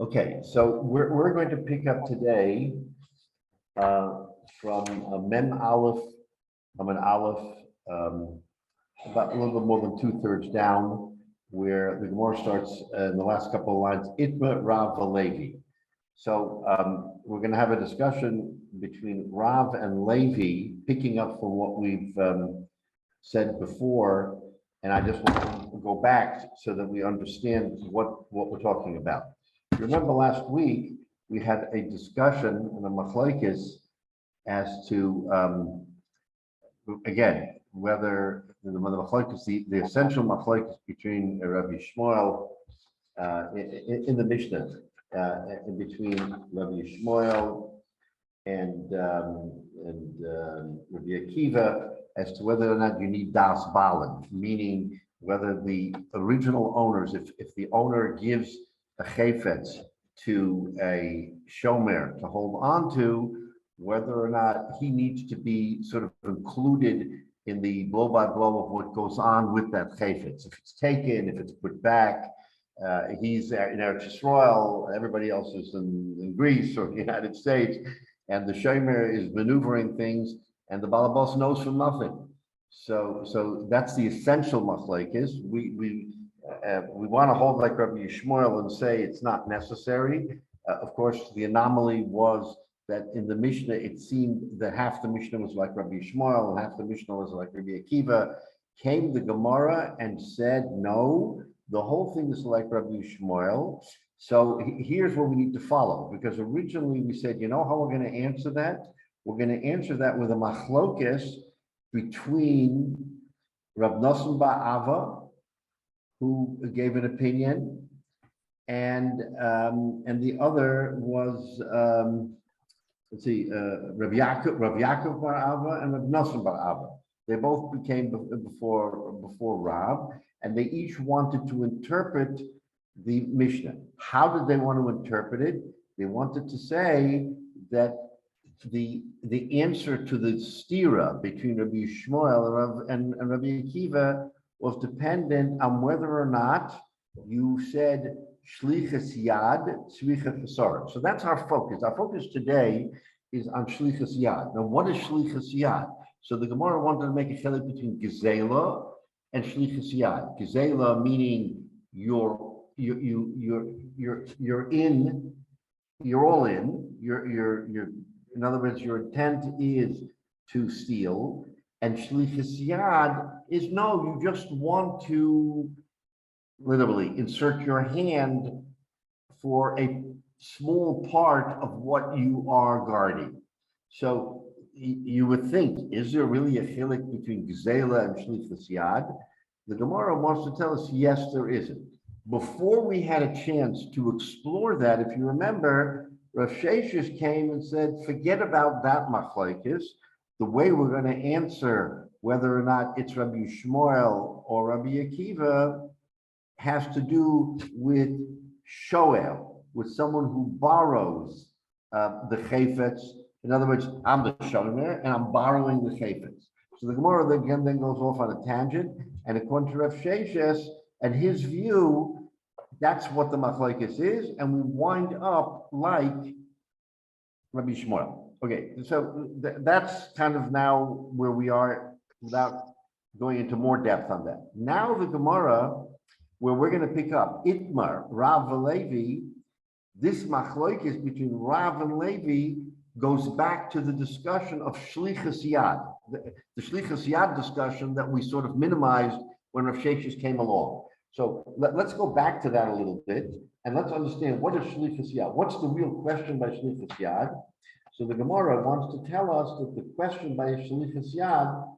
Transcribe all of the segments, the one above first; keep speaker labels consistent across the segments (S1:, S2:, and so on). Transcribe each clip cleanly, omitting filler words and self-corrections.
S1: Okay, so we're going to pick up today from Mem Aleph, an Aleph, about a little bit more than 2/3 down, where the Gemara starts in the last couple of lines, Itma Rav Levi. So we're going to have a discussion between Rav and Levi, picking up from what we've said before, and I just want to go back so that we understand what we're talking about. Remember last week we had a discussion in the machlokes as to again whether the machlokes, the essential machlokes between Rabbi Shmuel in the Mishnah, in between Rabbi Shmuel and Rabbi Akiva, as to whether or not you need das balim, meaning whether the original owners, if the owner gives a chayfetz to a shomer to hold on to, whether or not he needs to be sort of included in the blow by blow of what goes on with that chayfetz. If it's taken, if it's put back, he's in Eretz Yisrael, everybody else is in Greece or the United States, and the shomer is maneuvering things, and the balabos knows from nothing. So that's the essential machlokes. We want to hold like Rabbi Shmuel and say it's not necessary. Of course, the anomaly was that in the Mishnah, it seemed that half the Mishnah was like Rabbi Shmuel and half the Mishnah was like Rabbi Akiva. Came the Gemara and said, no, the whole thing is like Rabbi Shmuel. So here's what we need to follow, because originally we said, you know how we're going to answer that? We're going to answer that with a machlokes between Rav Nosson bar Ava, who gave an opinion, and the other was Rav Yaakov bar Ava and Rav Nosson bar Ava. They both became before Rav, and they each wanted to interpret the Mishnah. How did they want to interpret it? They wanted to say that the answer to the stira between Rabbi Shmuel and Rabbi Akiva was dependent on whether or not you said shlichus yad, shlichus chesar. So that's our focus. Our focus today is on shlichus yad. Now, what is shlichus yad? So the Gemara wanted to make a chelik between gezela and shlichus yad. Gezela meaning you're all in. In other words, your intent is to steal. And shlichus yad is no, you just want to literally insert your hand for a small part of what you are guarding. So you would think, is there really a chilik between gezela and shlichus yad? The Gemara wants to tell us, yes, there isn't. Before we had a chance to explore that, if you remember, Rav Sheshes came and said, forget about that machlokes. The way we're going to answer whether or not it's Rabbi Shmuel or Rabbi Akiva has to do with shoel, with someone who borrows the chayfetz. In other words, I'm the shomer and I'm borrowing the chayfetz. So the Gemara again then goes off on a tangent, and according to Rav Sheshes and his view, that's what the machlokes is, and we wind up like Rabbi Shmuel. Okay, so that's kind of now where we are without going into more depth on that. Now the Gemara, where we're going to pick up Itmar, Rav and Levi, this machlokes between Rav and Levi goes back to the discussion of shlichus yad, the shlichus yad discussion that we sort of minimized when Rav Sheshes came along. So let's go back to that a little bit, and let's understand what is shlichus yad. What's the real question by shlichus yad? So the Gemara wants to tell us that the question by shlichus yad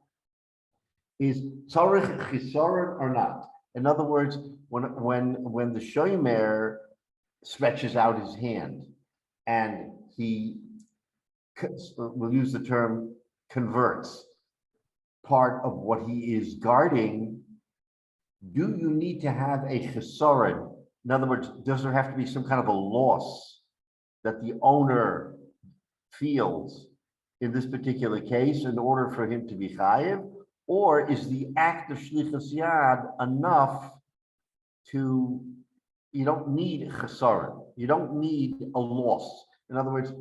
S1: is tzarich chisaron or not. In other words, when the shomer stretches out his hand and he, we'll use the term, converts part of what he is guarding, do you need to have a chisaron? In other words, does there have to be some kind of a loss that the owner feels in this particular case in order for him to be chayiv? Or is the act of shlichus yad enough to you don't need chesaron. You don't need a loss. In other words,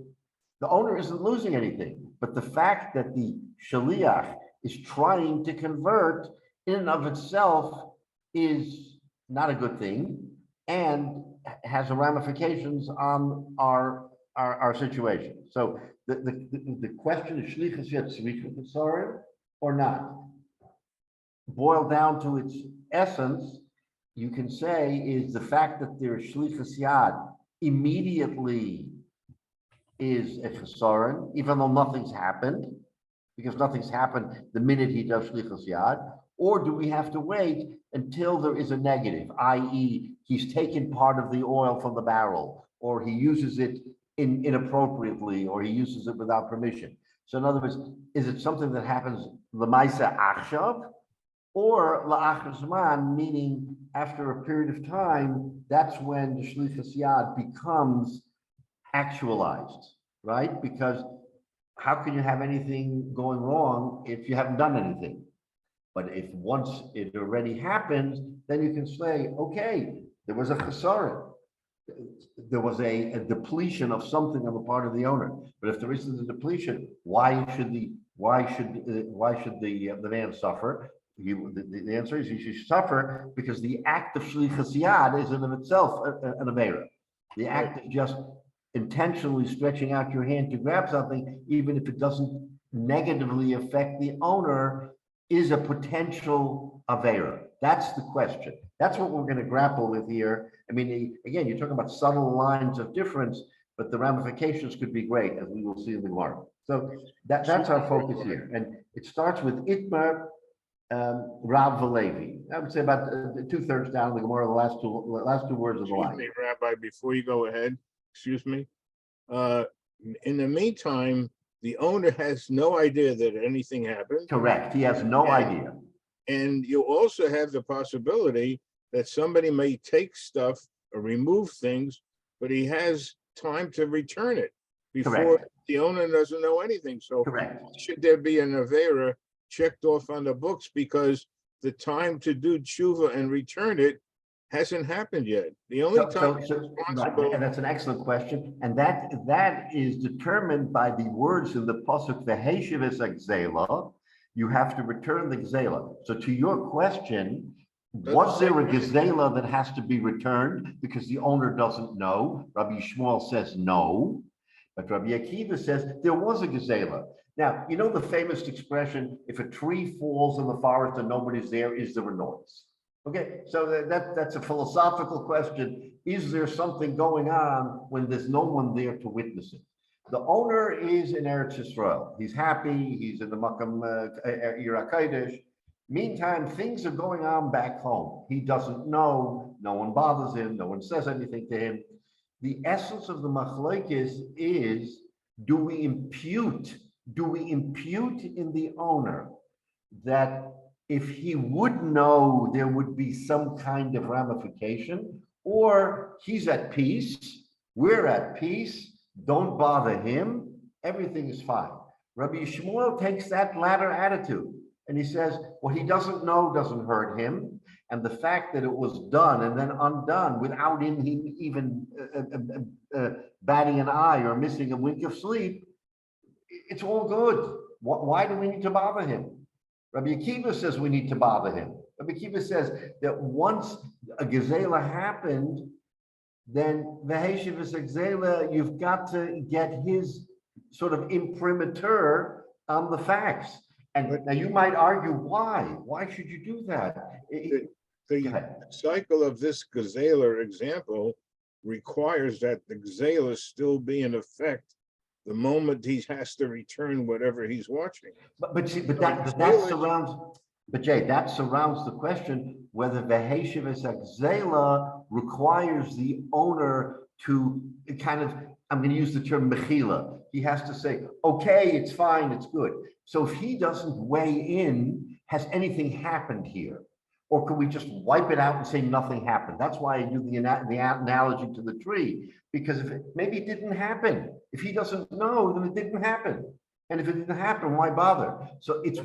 S1: the owner isn't losing anything, but the fact that the shaliach is trying to convert in and of itself is not a good thing and has ramifications on our situation. So the question is shlichus yet tzricha chesaron or not? Boiled down to its essence, you can say is the fact that there's shlichus yad immediately is a chesaron, even though nothing's happened, because nothing's happened the minute he does shlichus yad, or do we have to wait until there is a negative, i.e., he's taken part of the oil from the barrel, or he uses it inappropriately, or he uses it without permission. So in other words, is it something that happens l'maisa achshav, or la'achar zman, meaning after a period of time, that's when the shlichus yad becomes actualized, right? Because how can you have anything going wrong if you haven't done anything? But if once it already happens, then you can say, okay, there was a chesaron. There was a depletion of something on the part of the owner. But if there isn't a depletion, why should the man suffer? The answer is he should suffer because the act of shlichus yad is in of itself an avera. The act of just intentionally stretching out your hand to grab something, even if it doesn't negatively affect the owner, is a potential avera. That's the question. That's what we're going to grapple with here. I mean, again, you're talking about subtle lines of difference, but the ramifications could be great, as we will see in the Gemara. So that's our focus here. And it starts with Itmar, Rav Valevi. I would say about 2/3 down in the Gemara, the last two words of the line.
S2: Excuse me, Rabbi, before you go ahead, excuse me. In the meantime, the owner has no idea that anything happened.
S1: Correct. He has no idea.
S2: And you also have the possibility that somebody may take stuff or remove things, but he has time to return it before
S1: Correct.
S2: the owner doesn't know anything. So
S1: Correct.
S2: should there be an avera checked off on the books because the time to do tshuva and return it hasn't happened yet? The only time
S1: right, and that's an excellent question, and that is determined by the words in the pasuk v'heshiv gzela. You have to return the gzela. So to your question, was there a gzela that has to be returned because the owner doesn't know? Rabbi Shmuel says no, but Rabbi Akiva says there was a gzela. Now, you know the famous expression, if a tree falls in the forest and nobody's there, is there a noise? Okay, so that's a philosophical question. Is there something going on when there's no one there to witness it? The owner is in Eretz Yisrael. He's happy. He's in the Makam Ir HaKodesh. Meantime, things are going on back home. He doesn't know. No one bothers him. No one says anything to him. The essence of the machlokes is, do we impute in the owner that if he would know there would be some kind of ramification, or he's at peace, we're at peace, don't bother him, everything is fine. Rabbi Shmuel takes that latter attitude and he says what he doesn't know doesn't hurt him, and the fact that it was done and then undone without him even batting an eye or missing a wink of sleep, it's all good. Why do we need to bother him? Rabbi Akiva says we need to bother him. Rabbi Akiva says that once a gezela happened, then the Heshiv Gzela, you've got to get his sort of imprimatur on the facts. And now you might argue, why? Why should you do that?
S2: The cycle of this gezela example requires that the gezela still be in effect the moment he has to return whatever he's watching.
S1: But that surrounds. But Jay, that surrounds the question whether the Heshiv Gzela requires the owner to kind of, I'm going to use the term mechila. He has to say, okay, it's fine, it's good. So if he doesn't weigh in, has anything happened here? Or can we just wipe it out and say nothing happened? That's why I do the analogy to the tree, because if maybe it didn't happen. If he doesn't know, then it didn't happen. And if it didn't happen, why bother? So it's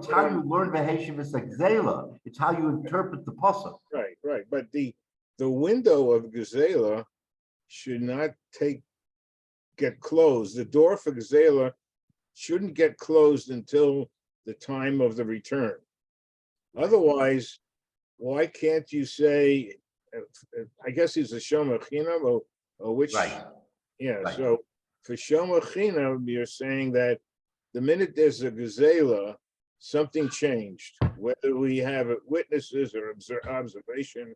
S1: how you learn the Heshiv Gzela. It's how you interpret the pasuk.
S2: Right. But the the window of Gezela should not get closed. The door for Gezela shouldn't get closed until the time of the return. Otherwise, why can't you say, I guess it's a Shoma Chinam, or which,
S1: Right.
S2: yeah,
S1: Right.
S2: so for Shoma Chinam, you're saying that the minute there's a Gezela, something changed, whether we have witnesses or observation.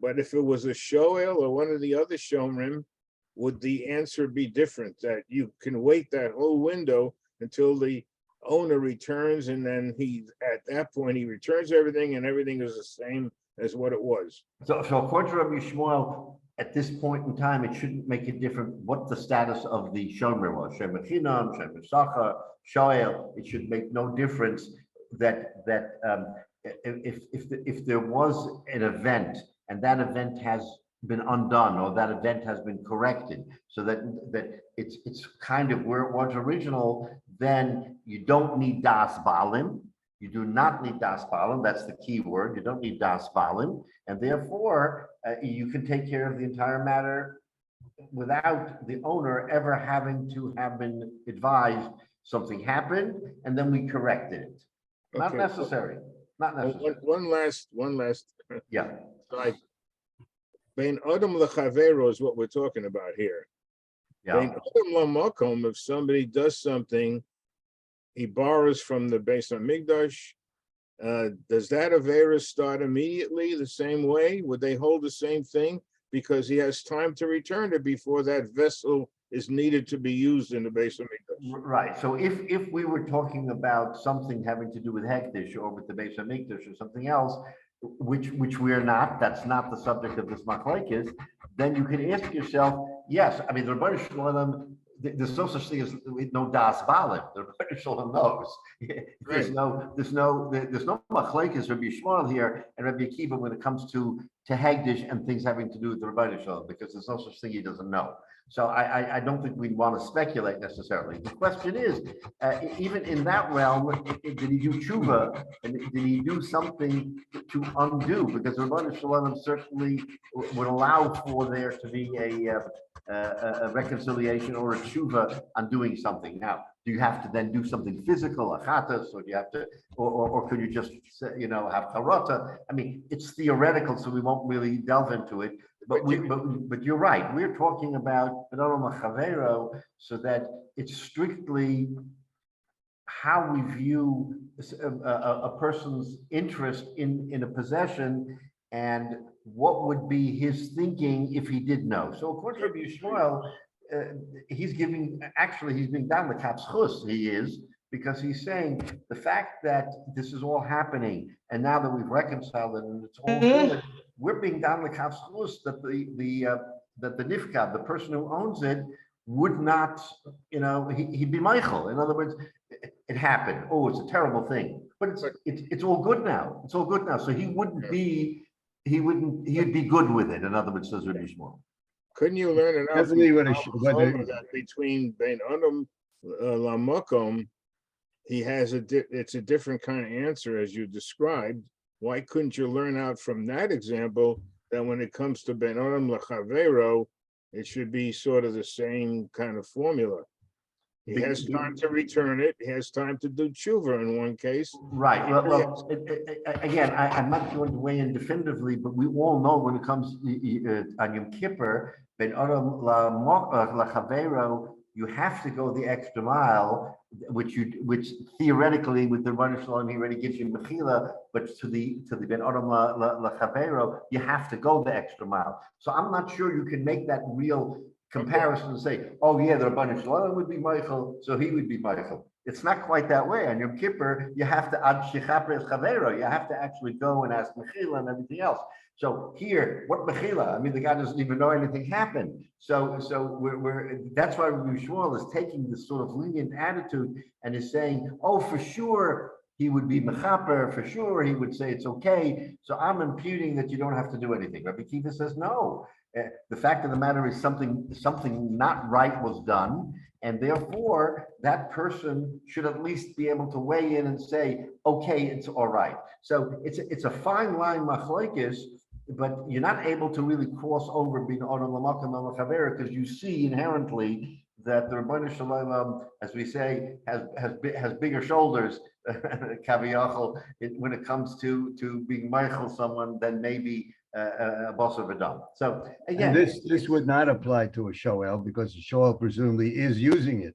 S2: But if it was a Shoel or one of the other Shomrim, would the answer be different? That you can wait that whole window until the owner returns, and then at that point he returns everything, and everything is the same as what it was.
S1: So according to Rabbi Shmuel, at this point in time, it shouldn't make a difference what the status of the shomer was. Shomer chinam, shomer sacha, shoel. It should make no difference that if there was an event and that event has been undone or that event has been corrected, so that it's kind of where it was original, then you don't need das balim. You do not need das balim. That's the key word. You don't need das balim, and therefore you can take care of the entire matter without the owner ever having to have been advised something happened and then we corrected it. Not
S2: Okay.
S1: necessary. Not necessary.
S2: One last
S1: Yeah.
S2: slide. Bein Adam Lechavero is what we're talking about here. Bein
S1: Yeah.
S2: Adam Lamakom, if somebody does something, he borrows from the Beis Hamikdash. Does that Avera start immediately the same way? Would they hold the same thing? Because he has time to return it before that vessel is needed to be used in the Beis Hamikdash.
S1: Right. So if we were talking about something having to do with Hekdesh or with the Beis Hamikdash or something else, which we're not, that's not the subject of this machlokes, then you can ask yourself, yes, I mean, the Rebbeinu Shalom, there's no such thing as no das balim. The Rebbeinu Shalom knows. There's no machlokes Rabbi Shmuel here and Rabbi Akiva when it comes to Hagdish and things having to do with the Rebbeinu Shalom, because there's no such thing he doesn't know. So I don't think we want to speculate necessarily. The question is, even in that realm, did he do tshuva? And did he do something to undo? Because the Rebbeinu Shalom certainly would allow for there to be a reconciliation or a tshuva on doing something. Now, do you have to then do something physical, a chatas, or do you have to, or could you just, have tarota? I mean, it's theoretical, so we won't really delve into it. But you're right. We're talking about so that it's strictly how we view a person's interest in a possession and what would be his thinking if he did know. So according to Rabbi Yishmael, he's being down the kapschus. He is, because he's saying the fact that this is all happening and now that we've reconciled it and it's all good, we're being down the kapschus that the nifka, the person who owns it, would not, he'd be Michael. In other words, it happened. Oh, it's a terrible thing, but it's all good now. It's all good now. So he'd be good with it. In other words, says Rabbi Shmuel.
S2: Couldn't you learn it out
S3: That
S2: between Bein Adam Lamakom? It's a different kind of answer as you described. Why couldn't you learn out from that example that when it comes to Bein Adam Lechavero, it should be sort of the same kind of formula? He has time to return it. He has time to do tshuva in one case.
S1: Right. Well, again, I'm not going to weigh in definitively, but we all know when it comes on Yom Kippur, Ben Adam Lachavero, you have to go the extra mile, which theoretically with the Rebbeinu Shalom he already gives you mechila, but to the Ben Adam Lachavero, you have to go the extra mile. So I'm not sure you can make that real comparison and say, oh yeah, the Rebbeinu Shalom would be Michael, so he would be Michael. It's not quite that way. On Yom Kippur, you have to ad shechapres chavero. You have to actually go and ask mechila and everything else. So here, what mechila? I mean, the guy doesn't even know anything happened. So that's why Rabbi Shmuel is taking this sort of lenient attitude and is saying, oh, for sure he would be mechaper. For sure he would say it's okay. So I'm imputing that you don't have to do anything. Rabbi Kiva says no. The fact of the matter is something not right was done, and therefore that person should at least be able to weigh in and say, okay, it's all right. So it's a fine line machlokes but you're not able to really cross over being on because you see inherently that the Rebbeinu Shalom, as we say, has bigger shoulders, kaviyachol, when it comes to being Michael someone than maybe a boss of a dom. So again,
S3: and this would not apply to a shoel because the shoel presumably is using it.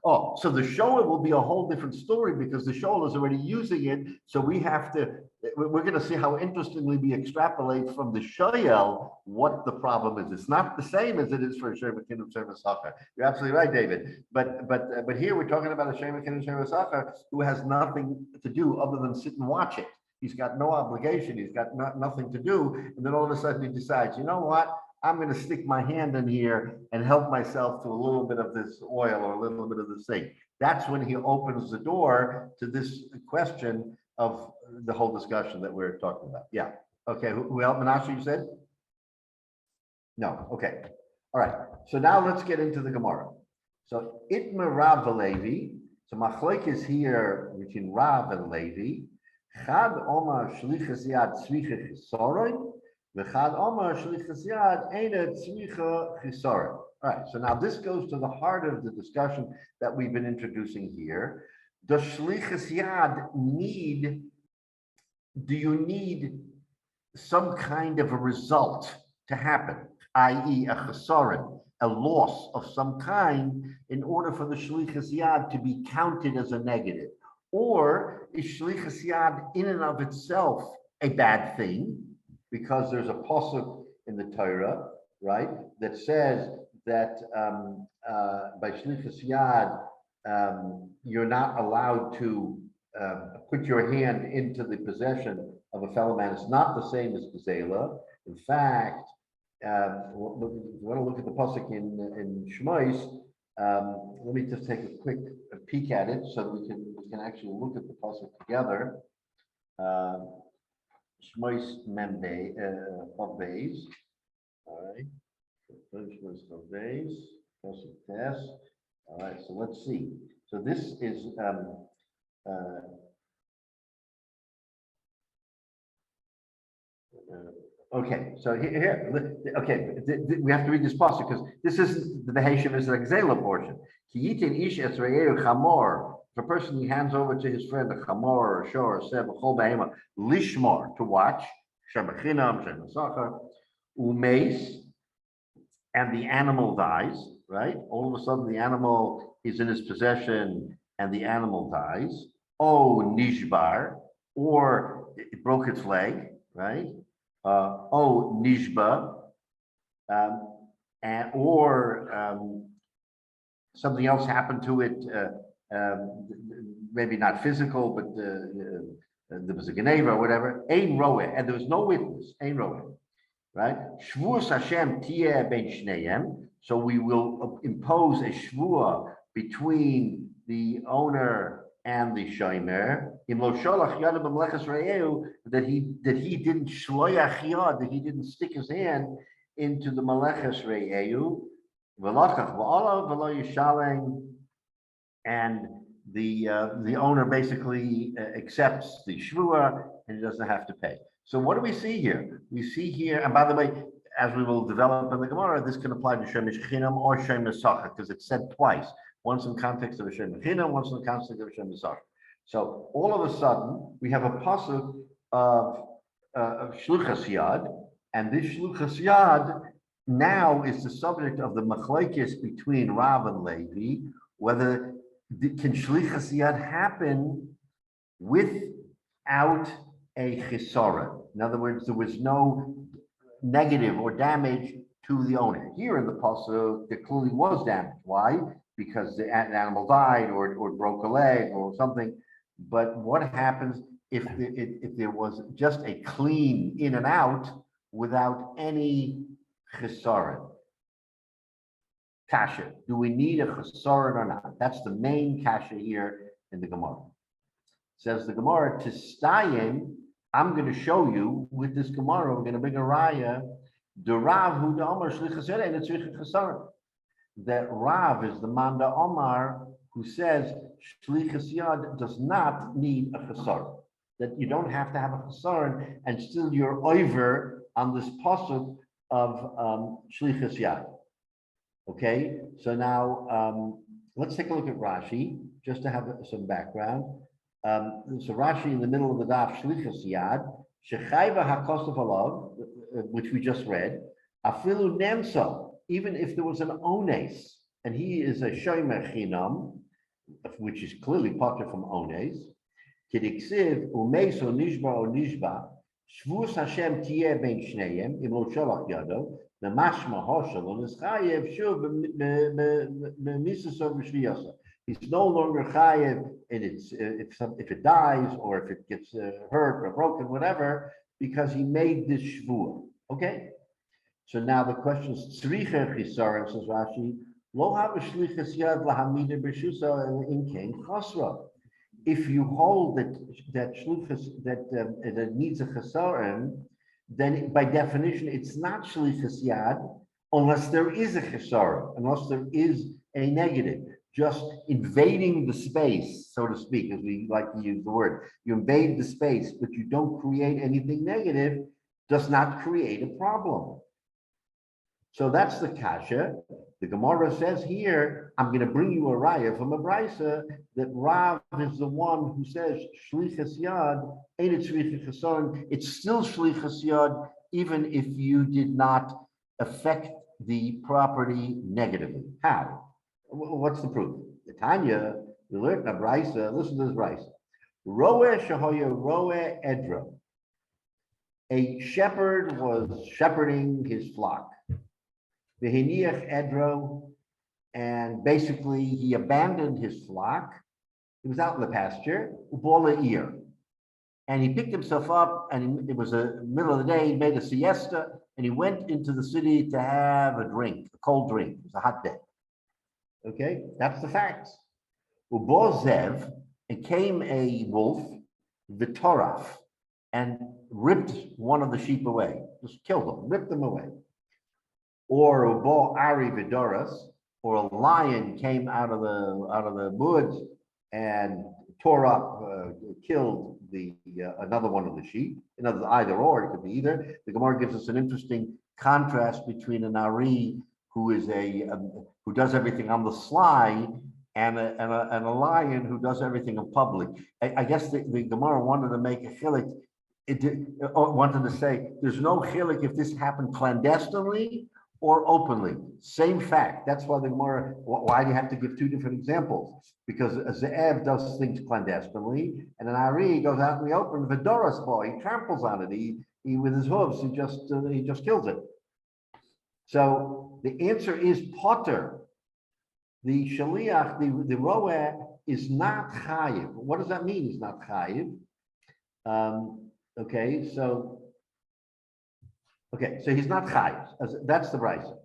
S1: oh, so the shoel will be a whole different story because the shoel is already using it. So we have to, we're going to see how interestingly we extrapolate from the shoel what the problem is. It's not the same as it is for a Shem Kingdom Shem Sacher. You're absolutely right, David. But here we're talking about a Shem Kingdom Shem Sacher who has nothing to do other than sit and watch it. He's got no obligation. He's got nothing to do. And then all of a sudden he decides, you know what? I'm going to stick my hand in here and help myself to a little bit of this oil or a little bit of this thing. That's when he opens the door to this question of the whole discussion that we're talking about. Yeah. Okay. Who else? Menashe, you said? No. Okay. All right. So now let's get into the Gemara. So Itmer Rav Levi. So Machlek is here between Rav and Levi. Chad Omar Shlichas Yad Tzvicha Chisoroi. All right, so now this goes to the heart of the discussion that we've been introducing here. Does shlichus yad need, do you need some kind of a result to happen, i.e. a chesaron, a loss of some kind, in order for the shlichus yad to be counted as a negative? Or is shlichus yad in and of itself a bad thing? Because there's a pasuk in the Torah, right, that says that by shlichus yad, you're not allowed to put your hand into the possession of a fellow man. It's not the same as gezela. In fact, if you want to look at the pasuk in Shmos, let me just take a quick peek at it so we can actually look at the pasuk together. Shmos Membe of Beis. All right. Shmos of Beis. Test. All right. So let's see. So this is okay. So here okay. We have to read this passage because this isn't the Beheshem is the Gzela portion. Ki yitin ish etzreyehu chamor. If a person he hands over to his friend a chamor or a shor or seb chol behema lishmor to watch shebachinam shebesacher umeis, and the animal dies. Right, all of a sudden the animal is in his possession and the animal dies. Oh nishbar, or it broke its leg. Right. Oh nishba, and or something else happened to it. Maybe not physical, but there was a geneva or whatever. Ein roe, and there was no witness. Ein roe, right? Shvuas Hashem tieh ben shneim. So we will impose a shvua between the owner and the shomer. That he didn't shloyach yad, that he didn't stick his hand into the maleches re'eu. And the owner basically accepts the shvua and he doesn't have to pay. So what do we see here? We see here, and by the way, as we will develop in the Gemara, this can apply to shemesh chinam or shemesh sacher because it's said twice. Once in context of a shemesh chinam, once in the context of a shemesh sacher. So all of a sudden we have a pasuk of shluchas yad, and this shluchas yad now is the subject of the machlokes between Rav and Levi, whether can shlichas yad happen without a chesaron. In other words, there was no negative or damage to the owner. Here in the pasuk, there clearly was damage. Why? Because the animal died or broke a leg or something. But what happens if there was just a clean in and out without any chesaron? Kasha. Do we need a chesaron or not? That's the main kasha here in the Gemara. Says the Gemara, to stayim, I'm going to show you with this Gemara, we're going to bring a raya, the Rav who the Omar shlichas yad and it's chesaron. That Rav is the man the Omar who says shlichas yad does not need a chesaron. That you don't have to have a chesaron and still you're over on this pasuk of Shlichus Yad. Okay, so now let's take a look at Rashi just to have some background. So Rashi in the middle of the daf, Shlichus Yad, Shechayva HaKosov Alav, which we just read, Afilu Nemso, even if there was an Ones, and he is a Shomer Chinam, which is clearly potter from Ones, Kidiksiv, Umeso Nishba o Nishba, Shvus Hashem Tieh Ben Shneim, Im Lo Sholach Yado, the Mashma Hoshel, and is Chayev Shuv Misasov Shviyasa. He's no longer chayev, and it's if it dies or if it gets hurt or broken, whatever, because he made this shvua. Okay, so now the question is tzricha chisaron, says Rashi, lo have shlichus yad lahamida b'shusa in king chasra. If you hold that shlichus that it needs a chisaron, then by definition it's not shlichus yad unless there is a chisaron, unless there is a negative. Just invading the space, so to speak, as we like to use the word. You invade the space, but you don't create anything negative, does not create a problem. So that's the kasha. The Gemara says here, I'm going to bring you a raya from a brisa that Rav is the one who says, Shlichus Yad, ain't it Shlichus Chasaron? It's still Shlichus Yad, even if you did not affect the property negatively. How? What's the proof? The Tanya, we learned in a brisa, listen to this brisa. Roe shahoya roe edro. A shepherd was shepherding his flock. V'hiniach edro, and basically he abandoned his flock. He was out in the pasture, ubola ear. And he picked himself up, and it was the middle of the day, he made a siesta, and he went into the city to have a drink, a cold drink. It was a hot day. Okay, that's the facts. Ubozev, it came a wolf, Vitoraf, and ripped one of the sheep away, just killed them, ripped them away. Or Ubo Ari Vidoras, or a lion came out of the woods and tore up, killed the another one of the sheep. In other words, either or, it could be either. The Gemara gives us an interesting contrast between an Ari who is who does everything on the sly, and a lion who does everything in public. I guess the Gemara wanted to make a chilik. Wanted to say there's no chilik if this happened clandestinely or openly. Same fact. That's why the Gemara. Why do you have to give two different examples? Because a ze'ev does things clandestinely, and an ari goes out in the open. Vidoras boy, he tramples on it. He with his hooves, he just kills it. So the answer is potter. The shaliach, the roeh, is not chayiv. What does that mean? He's not chayiv. Okay, so he's not chayiv. That's the brisa.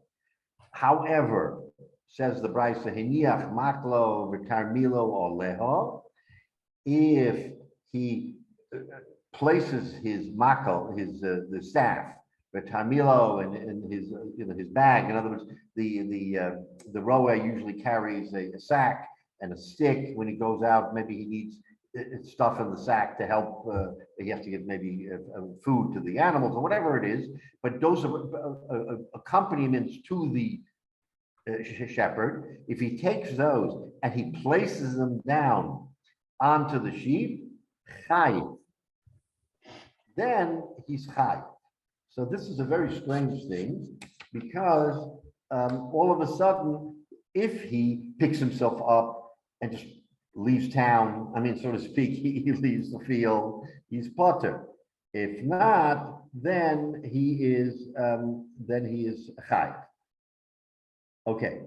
S1: However, says the brisa, hiniach maklo v'tarmilo oleho, if he places his makal, the staff, the tamilo and his bag. In other words, the rower usually carries a sack and a stick when he goes out. Maybe he needs stuff in the sack to help. He has to get maybe food to the animals or whatever it is. But those are accompaniments to the shepherd. If he takes those and he places them down onto the sheep, chayiv, then he's chayiv. So this is a very strange thing, because all of a sudden, if he picks himself up and just leaves town, I mean, so to speak, he leaves the field, he's potter. If not, then he is chayiv. Okay,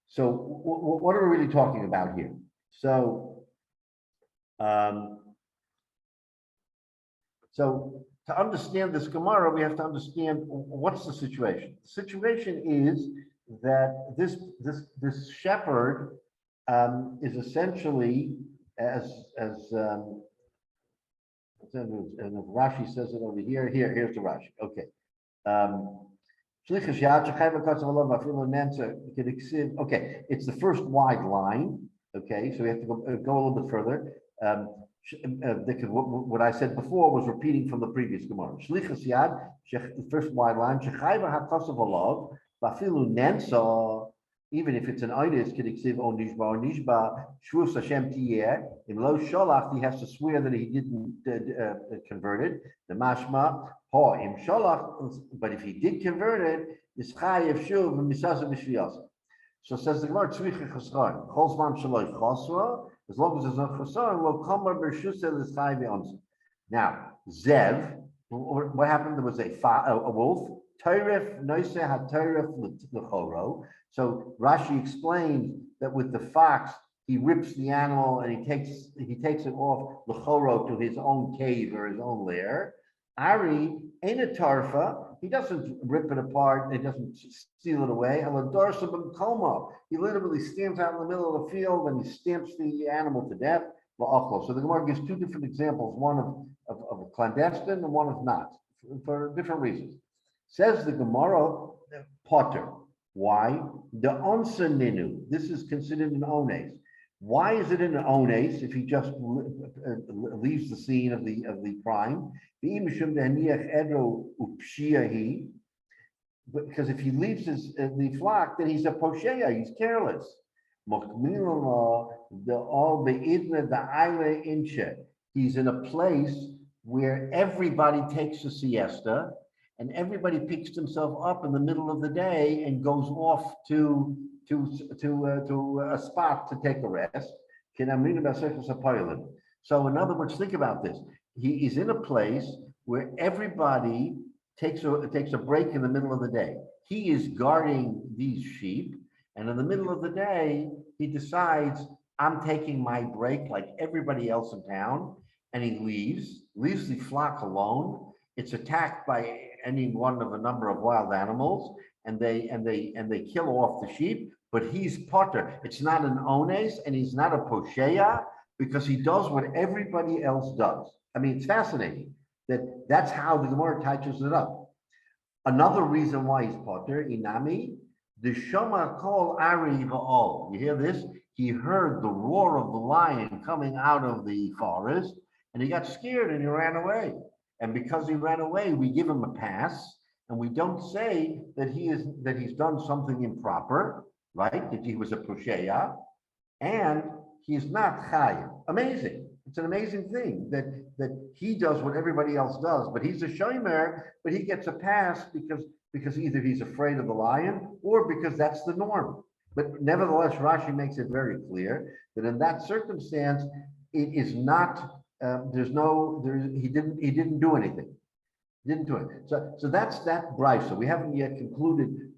S1: so what are we really talking about here? So, to understand this Gemara, we have to understand what's the situation. The situation is that this shepherd is essentially, as Rashi says it over here. Here's the Rashi. Okay. Okay, it's the first wide line. Okay, so we have to go a little bit further. What I said before was repeating from the previous Gemara. Shlichus Yad, the first wide line, Shechayva HaKosav Olav, Vafilu Nensa, even if it's an Einis, Kediksiv O Nishba or Nishba, Shvus Hashem Tiyeh, in Lo Sholach, he has to swear that he didn't convert it. The Mashma, Ha Im Sholach, but if he did convert it, is Chayev Shuv and Misasa Mishviyasa. So says the Gemara, Tzricha Chasran, Cholzman Shaloi Chosra, as long as there's no Chasran, Lo Kamar Bershusel is Chayev Yonsa. Now, Zev, what happened? There was a wolf. Teiref Noise had Teiref L'choro. So Rashi explains that with the fox, he rips the animal and he takes it off L'choro to his own cave or his own lair. Ari ain't a tarfa. He doesn't rip it apart. He doesn't steal it away. He literally stands out in the middle of the field and he stamps the animal to death. So the Gemara gives two different examples, one of a clandestine and one of not, for different reasons. Says the Gemara, Potter. Why? The onsa ninu. This is considered an ones. Why is it an ones if he just leaves the scene of the crime? Because if he leaves the flock, then he's a posheya. He's careless. He's in a place where everybody takes a siesta. And everybody picks himself up in the middle of the day and goes off to a spot to take a rest. So in other words, think about this. He is in a place where everybody takes a break in the middle of the day. He is guarding these sheep, and in the middle of the day, he decides, I'm taking my break like everybody else in town, and he leaves the flock alone. It's attacked by any one of a number of wild animals, and they kill off the sheep. But he's potter. It's not an ones, and he's not a posheya because he does what everybody else does. I mean, it's fascinating that's how the Gemara touches it up. Another reason why he's potter, inami, the shama kol ari va'ol. You hear this? He heard the roar of the lion coming out of the forest, and he got scared and he ran away. And because he ran away, we give him a pass, and we don't say that he's done something improper, right? That he was a posheya, and he's not chayav. Amazing! It's an amazing thing that he does what everybody else does, but he's a shomer, but he gets a pass because either he's afraid of the lion or because that's the norm. But nevertheless, Rashi makes it very clear that in that circumstance, it is not. He didn't do anything. He didn't do it. So that's that brisa. We haven't yet concluded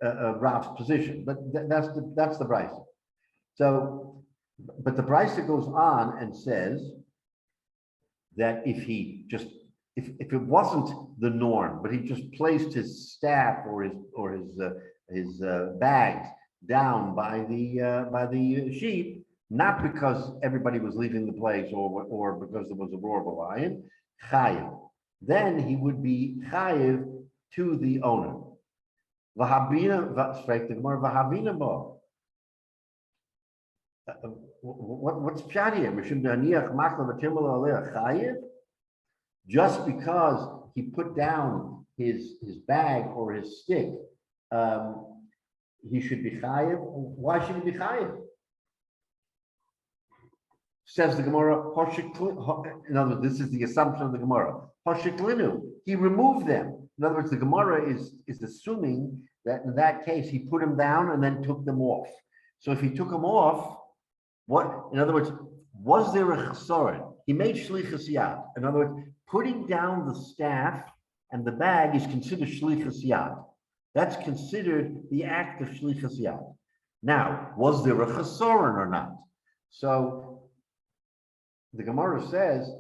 S1: Rav's position, but that's the brisa. So, but the brisa goes on and says that if it wasn't the norm, but he just placed his staff or his bags down by the sheep. Not because everybody was leaving the place or because there was a roar of a lion, chayiv. Then he would be chayiv to the owner. What's pshat here? Just because he put down his bag or his stick, he should be chayiv. Why should he be chayiv? Says the Gemara, in other words, this is the assumption of the Gemara. Hoshiklinu, he removed them. In other words, the Gemara is assuming that in that case, he put them down and then took them off. So if he took them off, in other words, was there a chesaron? He made shlichus yad. In other words, putting down the staff and the bag is considered shlichus yad. That's considered the act of shlichus yad. Now, was there a chesaron or not? So the Gemara says,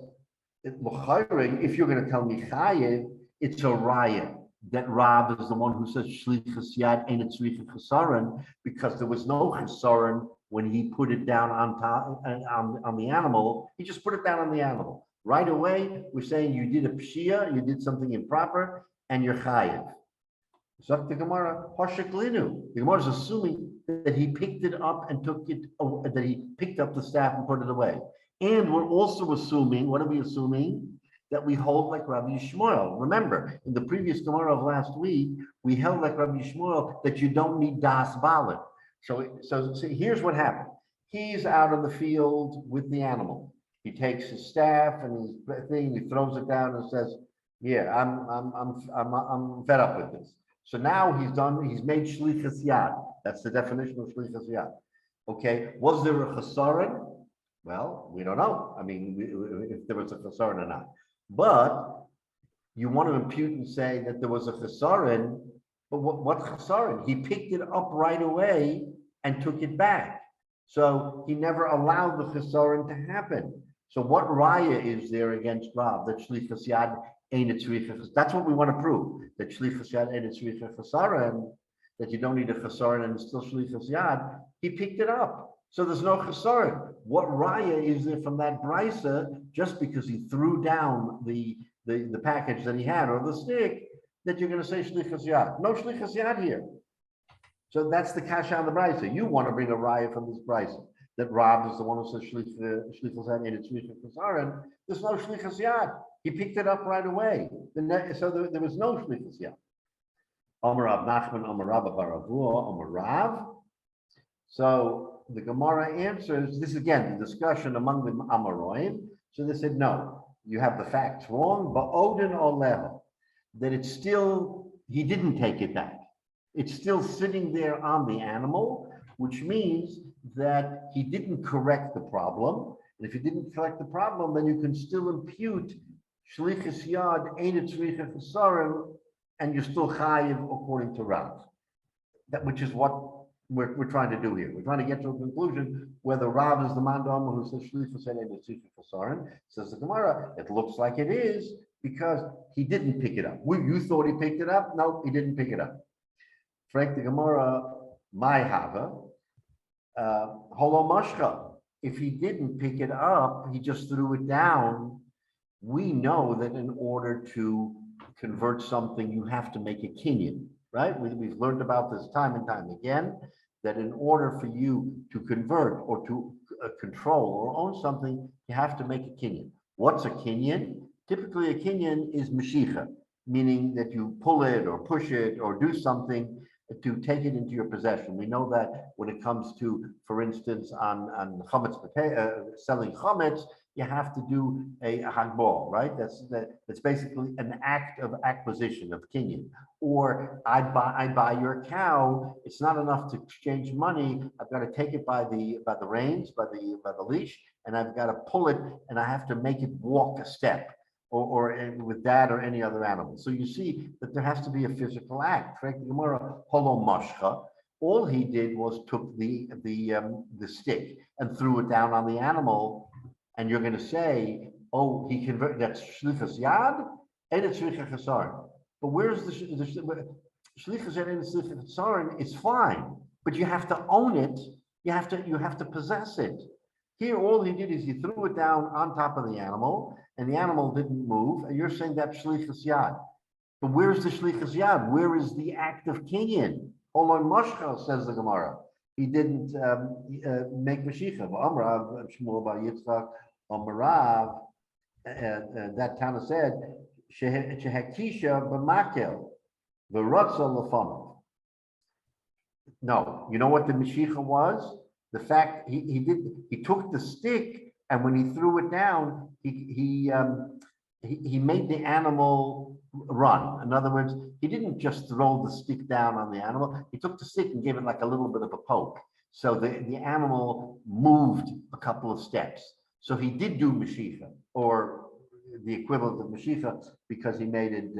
S1: if you're going to tell me chayev, it's a raya that Rav is the one who says shlichus yad ain't it tzricha chesaron, because there was no chesaron when he put it down on the animal. He just put it down on the animal. Right away, we're saying you did a pshia, you did something improper, and you're chayev. So the Gemara, Hoshiklinu. The Gemara is assuming that he picked it up and took it, that he picked up the staff and put it away. And we're also assuming, what are we assuming? That we hold like Rabbi Shmuel. Remember, in the previous Gemara of last week, we held like Rabbi Shmuel that you don't need das balit. So here's what happened. He's out in the field with the animal. He takes his staff and his thing, he throws it down and says, "Yeah, I'm fed up with this." So now he's made shlichus yad. That's the definition of shlichus yad. Okay, was there a chesaron? Well, we don't know. I mean, if there was a chesaron or not. But you want to impute and say that there was a chesaron, but what chesaron? He picked it up right away and took it back. So he never allowed the chesaron to happen. So what raya is there against Rav that shlichus yad ain't a tzricha? That's what we want to prove, that shlichus yad ain't a tzricha chesaron, that you don't need a chesaron and it's still shlichus yad. He picked it up. So there's no chesaron. What raya is there from that brisa just because he threw down the package that he had or the stick that you're going to say shlichus yad? No shlichus yad here. So that's the kasha on the brisa. You want to bring a raya from this brisa that Rav is the one who says shlichus yad and it's shlichus chesaron. There's no shlichus yad. He picked it up right away. So there was no shlichus yad. Amar Rav Nachman, Amar Rav Baravua, Amar Rav. So the Gemara answers, this is again the discussion among the Amoraim. So they said, no, you have the facts wrong, but Odin Oleho, that it's still, he didn't take it back. It's still sitting there on the animal, which means that he didn't correct the problem. And if you didn't correct the problem, then you can still impute shlichus yad ain't a tzricha chesaron, and you're still chayiv according to Rav. That which is what we're trying to do here. We're trying to get to a conclusion whether Rav is the man who says shlichus yad ain't a tzricha chesaron. Says the Gemara, it looks like it is because he didn't pick it up. You thought he picked it up? No, he didn't pick it up. Frank the Gemara, my hava, holo mashcha. If he didn't pick it up, he just threw it down. We know that in order to convert something, you have to make a kinyan, right? We've learned about this time and time again, that in order for you to convert or to control or own something, you have to make a kinyan. What's a kinyan? Typically, a kinyan is mashicha, meaning that you pull it or push it or do something to take it into your possession. We know that when it comes to, for instance, on chametz, selling chametz, you have to do a hagbor, right? That's basically an act of acquisition of kinyan. Or I buy your cow. It's not enough to exchange money. I've got to take it by the reins, by the leash, and I've got to pull it, and I have to make it walk a step. Or with that or any other animal. So you see that there has to be a physical act. Frank the Gemara, holo mashcha. All he did was took the stick and threw it down on the animal. And you're going to say, oh, he converted, that's shlichus yad and it's shlichus chesaron. But where's the shlichus yad and shlichus chesaron? It's fine, but you have to own it. You have to possess it. Here, all he did is he threw it down on top of the animal, and the animal didn't move, and you're saying that's shlichus yad. But where's the shlichus yad? Where is the act of kinyan? Olon mashcha, says the Gemara. He didn't make mashicha. Amrav Shmuel bar Yitzchak Amrav, that Tana said shehakisha b'makel v'rotza lefanav. No, you know what the mashicha was? The fact he took the stick, and when he threw it down, he made the animal run. In other words, he didn't just throw the stick down on the animal. He took the stick and gave it like a little bit of a poke. So the animal moved a couple of steps. So he did do mashicha, or the equivalent of mashicha, because he made it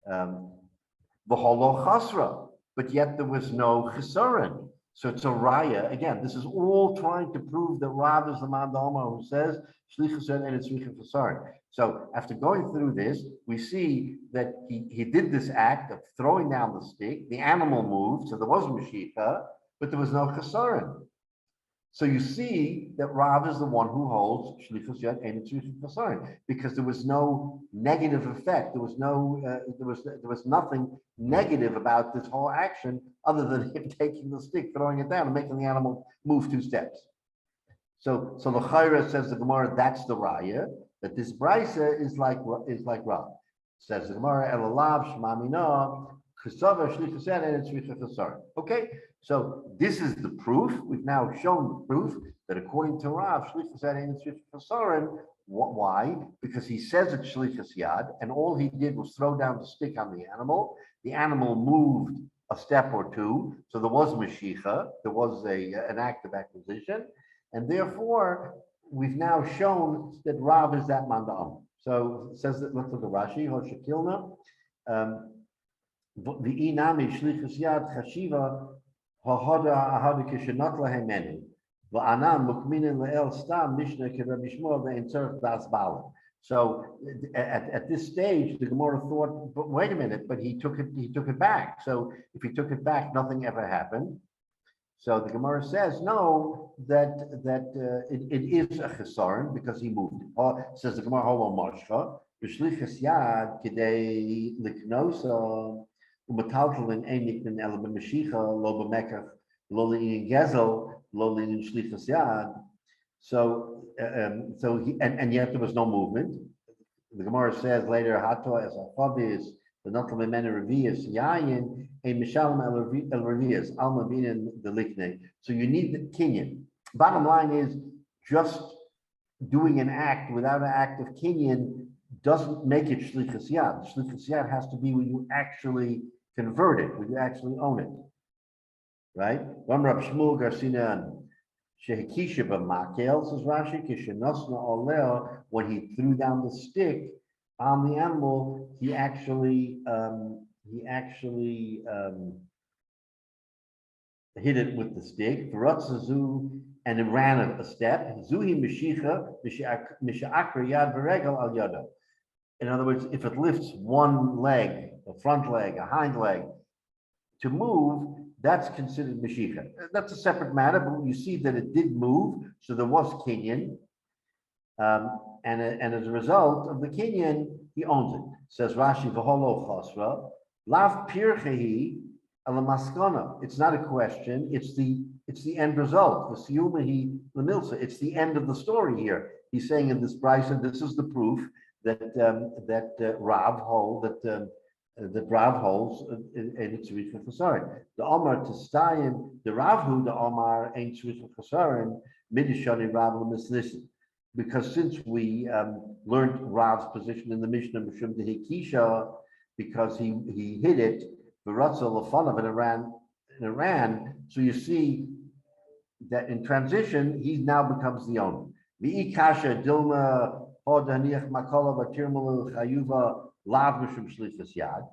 S1: v'holo chasra, but yet there was no chesaron. So it's a raya. Again, this is all trying to prove that Rav is the man who says shlichus yad and it's shlichus chesaron. So after going through this, we see that he did this act of throwing down the stick. The animal moved, so there was mashicha, but there was no chesaron. So you see that Rav is the one who holds shlichus yad and it's shlichus chesaron, because there was no negative effect. There was nothing negative about this whole action other than him taking the stick, throwing it down, and making the animal move 2 steps. So the Chayra says the Gemara, that's the Raya, that this Brisa is like Rav. Says the Gemara, Elalav Shmamina, Chesava Shlichus Yad, and it's Shlichus Chesar. Okay, so this is the proof. We've now shown the proof that according to Rav, Shlichus Yad and Shlichus Chesar. Why? Because he says it's Shlichus Yad, and all he did was throw down the stick on the animal. The animal moved a step or two, so there was Mashicha, there was an act of acquisition, and therefore we've now shown that Rav is that mandam. So it says that, look at the Rashi, Hoshakilna, the inami Shlichus Yad Chashiva Hahada Ahada Kishanot Lahemenu. So at this stage, the Gemara thought, but wait a minute, but he took it back. So if he took it back, nothing ever happened. So the Gemara says, no, that it is a chesaron because he moved it. Says the Gemara, Holo Moshe, B'shlichus Yad Kidei Liknosa U'Metaltalin Einik Min Ela B'Mashicha Lo B'Mekach Lo Le'in Gezel. So he and yet there was no movement. The Gemara says later, Hato as a chavis, the Notlam Mena Revius Yayin, a Mishalem El Revius, Alma Binin the Likne. So you need the kinyan. Bottom line is just doing an act without an act of kinyan doesn't make it Shlichus Yad. Shlichus Yad has to be when you actually convert it, when you actually own it. Right? Ram Rab Shmuel Garcinan Shehekisha B'Makel, says Rashi, Kishenosna Oleo, when he threw down the stick on the animal, he actually hit it with the stick. V'Ratzazu, and it ran a step. Zuhi Meshicha Misha'akra Yad V'Regel Al Yada. In other words, if it lifts one leg, a front leg, a hind leg, to move, that's considered Mashiach. That's a separate matter, but you see that it did move, so there was Kinyan. And as a result of the Kinyan, he owns it. Says Rashi, V'holo Chosra, Lav Pirchehi Alamaskana. It's not a question, it's the end result. The Siyumahi Lamilsa. It's the end of the story here. He's saying in this Brisa, this is the proof that Rav holds that Rav holds and it's Tzricha Chasarin. The Omar Testayim, the Ravhu, the Omar ain't Tzricha Chasarin, Midishani Rav L'Mislisin. Because since we learned Rav's position in the Mishnah Mishum Dehikisha, because he hit it, the Ratza Lafanav, and it ran. So you see that in transition, he now becomes the owner. V'ikasha Dilma Hodaniach Makola Batirmalu Chayuva Lav Mishum Shlichus Yad,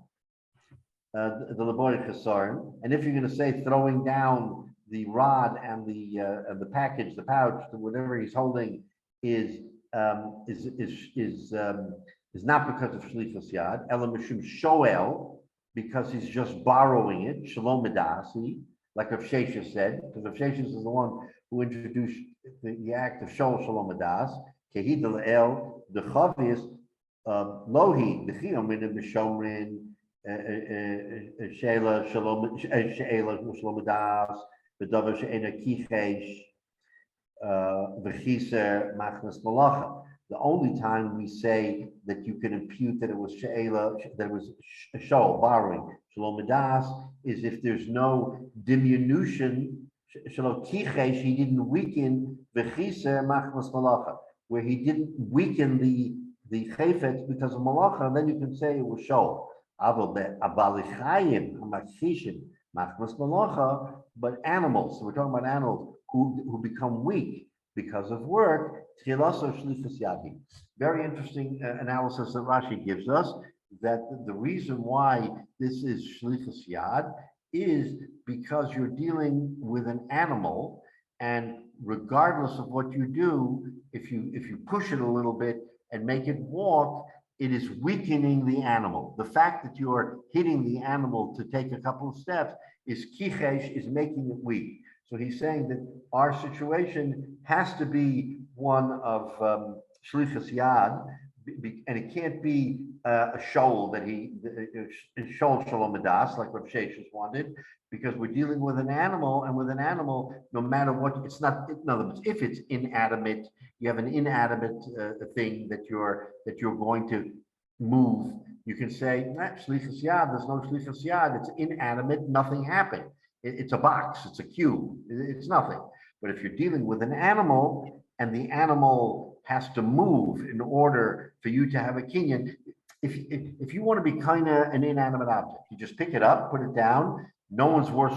S1: the Labori Chesaron. And if you're going to say throwing down the rod and the package, the pouch, whatever he's holding is not because of Shlichus Yad, Ela Mishum Shoel, because he's just borrowing it, Shalom Medasi, like Rav Sheshes said, because Rav Sheshes is the one who introduced the act of Shol Shalom Medas, Kehid El, the Chavis, Lohi, the Chiomin, the Shomrin, Sheila Shalom Das, the Davar She'ena Kichesh, the Chiser Machnas Malacha. The only time we say that you can impute that it was She'ela, that it was Shol, borrowing, Shalom Das, is if there's no diminution, Shalom Kichesh, he didn't weaken the Chiser Machnas Malacha, where he didn't weaken the chayfetz because of malacha, and then you can say it was shol. But animals, so we're talking about animals who become weak because of work. Very interesting analysis that Rashi gives us, that the reason why this is shlichus yad is because you're dealing with an animal, and regardless of what you do, if you push it a little bit and make it walk, it is weakening the animal. The fact that you are hitting the animal to take a couple of steps is kichesh, is making it weak. So he's saying that our situation has to be one of shlichus yad, and it can't be a shoal that shoal shalom adas, like Rav Sheshes wanted, because we're dealing with an animal, and with an animal, no matter what, it's not, in other words, if it's inanimate, you have an inanimate thing that you're going to move, you can say, shlichus yad, there's no shlichus yad, it's inanimate, nothing happened. It's a box, it's a cube, it's nothing. But if you're dealing with an animal, and the animal has to move in order for you to have a kinyan, if you want to be kind of an inanimate object, you just pick it up, put it down, no one's worse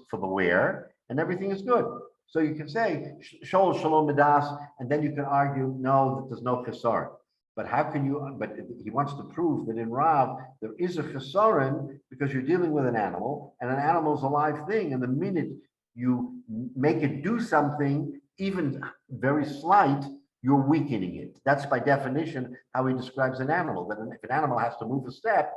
S1: for the wear, and everything is good. So you can say shol shalom midas, and then you can argue no, that there's no chesar. But how can you? But he wants to prove that in Rav there is a chesaron because you're dealing with an animal, and an animal is a live thing, and the minute you make it do something, even very slight, you're weakening it. That's by definition how he describes an animal. That if an animal has to move a step,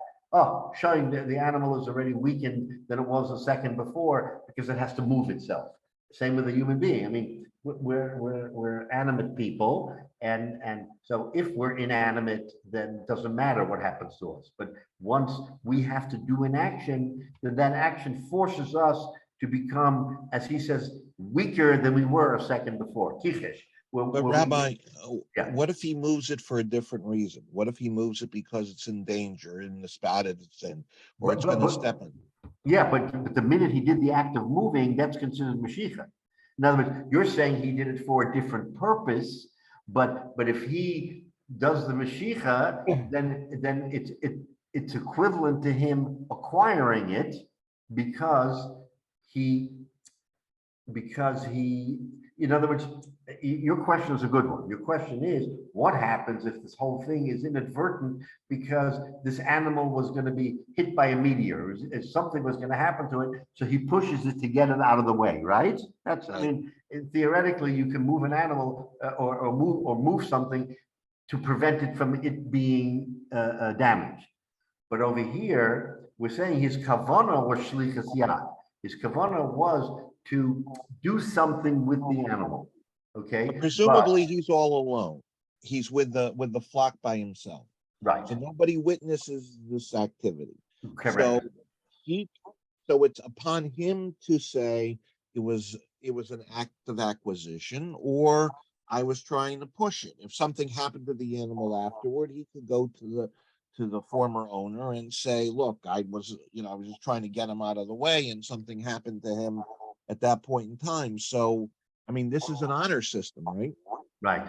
S1: showing that the animal is already weakened than it was a second before because it has to move itself. Same with a human being. I mean, we're animate people, and so if we're inanimate, then it doesn't matter what happens to us. But once we have to do an action, then that action forces us to become, as he says, weaker than we were a second before. Kishesh.
S4: But Rabbi,
S1: Yeah.
S4: what if he moves it for a different reason? What if he moves it because it's in danger, in the spot it's in, or it's going to step in?
S1: Yeah, but the minute he did the act of moving, that's considered Mashiach. In other words, you're saying he did it for a different purpose, but if he does the Mashiach, then it's equivalent to him acquiring it because he, in other words, your question is a good one. Your question is, what happens if this whole thing is inadvertent because this animal was going to be hit by a meteor, if something was going to happen to it, so he pushes it to get it out of the way, right? That's, I mean, theoretically, you can move an animal or move something to prevent it from it being damaged. But over here, we're saying his kavanah was shlichus yad. His kavanah was to do something with the animal. Okay.
S4: But presumably he's all alone. He's with the flock by himself.
S1: Right.
S4: So nobody witnesses this activity.
S1: Correct.
S4: So it's upon him to say it was an act of acquisition, or I was trying to push it. If something happened to the animal afterward, he could go to the former owner and say, look, I was just trying to get him out of the way, and something happened to him at that point in time. So, I mean, this is an honor system, right?
S1: Right.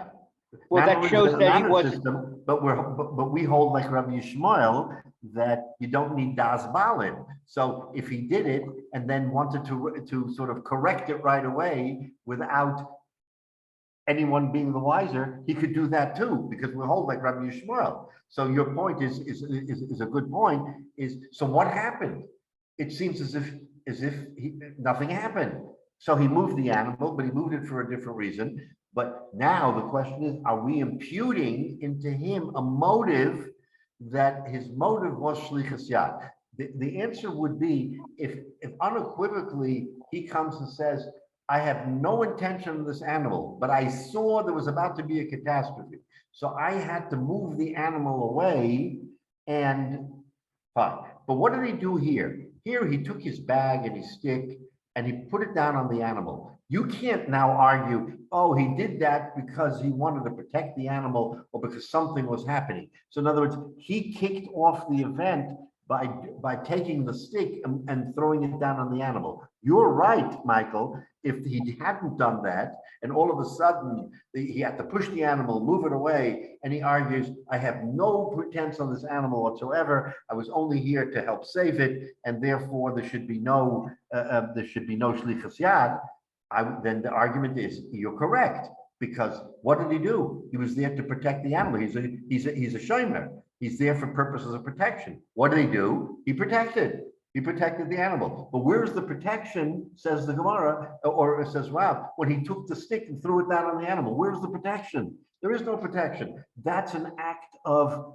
S5: Well,
S1: Not
S5: that shows
S1: only
S5: that he
S1: honor
S5: wasn't.
S1: system, but we hold like Rabbi Yishmael that you don't need das balin. So if he did it and then wanted to sort of correct it right away without anyone being the wiser, he could do that too, because we hold like Rabbi Yishmael. So your point is a good point. So what happened? It seems as if nothing happened. So he moved the animal, but he moved it for a different reason. But now the question is, are we imputing into him a motive that his motive was shlichus yad? The answer would be if unequivocally he comes and says, I have no intention of this animal, but I saw there was about to be a catastrophe. So I had to move the animal away, and fine. But what did he do here? Here he took his bag and his stick and he put it down on the animal. You can't now argue, oh, he did that because he wanted to protect the animal or because something was happening. So in other words, he kicked off the event by taking the stick and throwing it down on the animal. You're right, Michael. If he hadn't done that, and all of a sudden he had to push the animal, move it away, and he argues, I have no pretense on this animal whatsoever. I was only here to help save it, and therefore there should be no shlichus yad. Then the argument is you're correct, because what did he do? He was there to protect the animal. He's a shomer. He's there for purposes of protection. What did he do? He protected the animal. But where's the protection, says the Gemara, or it says Rav, when he took the stick and threw it down on the animal? Where's the protection? There is no protection. That's an act of,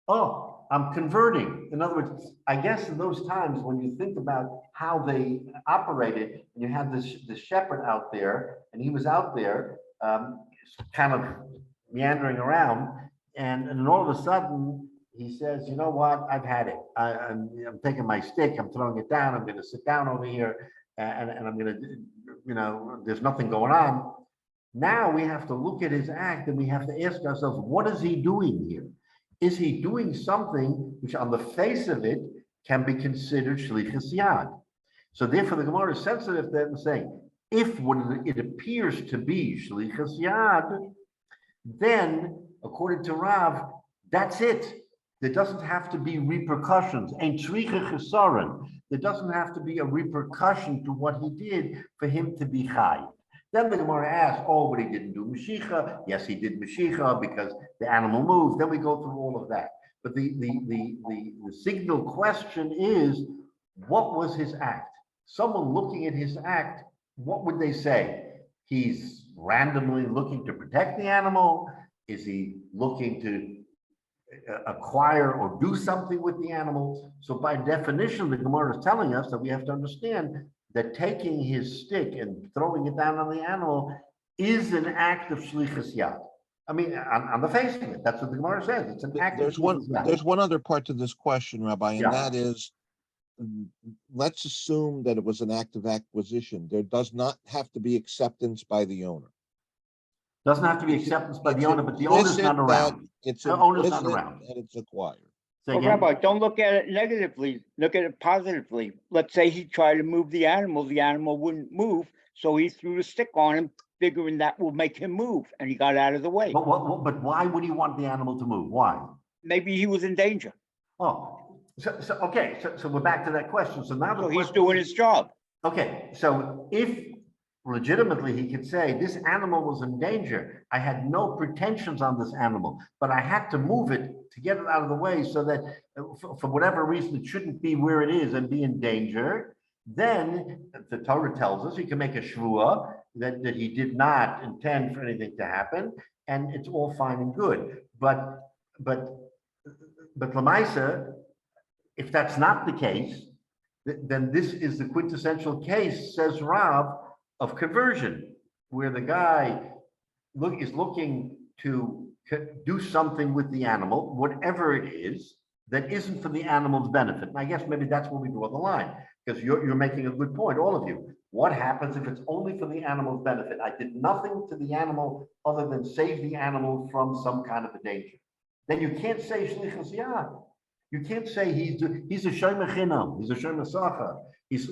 S1: oh, I'm converting. In other words, I guess in those times when you think about how they operated, and you had this shepherd out there, and he was out there kind of meandering around, and then all of a sudden, he says, you know what, I've had it. I'm taking my stick, I'm throwing it down, I'm gonna sit down over here, and I'm gonna, there's nothing going on. Now we have to look at his act and we have to ask ourselves, what is he doing here? Is he doing something which on the face of it can be considered shlichus yad? So therefore the Gemara is sensitive to them saying, if what it appears to be shlichus yad, then according to Rav, that's it. There doesn't have to be repercussions. Ein tzricha chesaron. There doesn't have to be a repercussion to what he did for him to be chai. Then the Gemara asks, oh, but he didn't do Mashiach. Yes, he did Mashiach because the animal moved. Then we go through all of that. But the signal question is, what was his act? Someone looking at his act, what would they say? He's randomly looking to protect the animal? Is he looking to acquire or do something with the animal? So by definition, the Gemara is telling us that we have to understand that taking his stick and throwing it down on the animal is an act of shlichus yad. I mean, on the face of it, that's what the Gemara says. It's an act.
S4: There's one other part to this question, Rabbi, and
S1: Yeah.
S4: that is, let's assume that it was an act of acquisition. There does not have to be acceptance by the owner.
S1: Doesn't have to be acceptance by the
S4: It's
S1: owner, but the owner's
S4: implicit
S1: not
S4: that
S1: around.
S4: It's
S1: The owner's not
S4: implicit
S1: around.
S4: and it's acquired.
S1: Say
S5: Well,
S1: again?
S5: Rabbi, don't look at it negatively. Look at it positively. Let's say he tried to move the animal wouldn't move, so he threw the stick on him, figuring that will make him move, and he got out of the way.
S1: But why would he want the animal to move? Why?
S5: Maybe he was in danger,
S1: Oh, okay, so we're back to that question. So now
S5: so
S1: the
S5: he's
S1: question
S5: doing
S1: is-
S5: his job.
S1: Okay, so if legitimately he could say this animal was in danger, I had no pretensions on this animal, but I had to move it to get it out of the way so that for whatever reason it shouldn't be where it is and be in danger, then the Torah tells us he can make a shvuah that he did not intend for anything to happen, and it's all fine and good. But Lamaisa, if that's not the case, then this is the quintessential case, says Rav, of conversion, where the guy is looking to do something with the animal, whatever it is, that isn't for the animal's benefit. And I guess maybe that's where we draw the line, because you're making a good point, all of you. What happens if it's only for the animal's benefit? I did nothing to the animal other than save the animal from some kind of a danger. Then you can't say shlichus yad. You can't say he's a shomer chinam, he's a shomer sacha. He's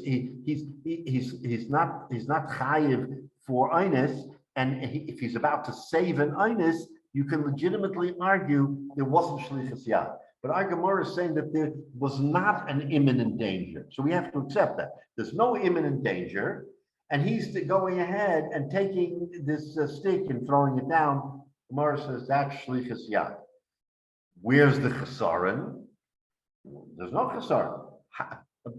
S1: not chayiv for einus, and if he's about to save an einus, you can legitimately argue there wasn't shlichus yad. But our Gemara is saying that there was not an imminent danger, so we have to accept that there's no imminent danger, and he's going ahead and taking this stick and throwing it down. Gemara says that's shlichus yad. Where's the chesaron? There's no chesaron.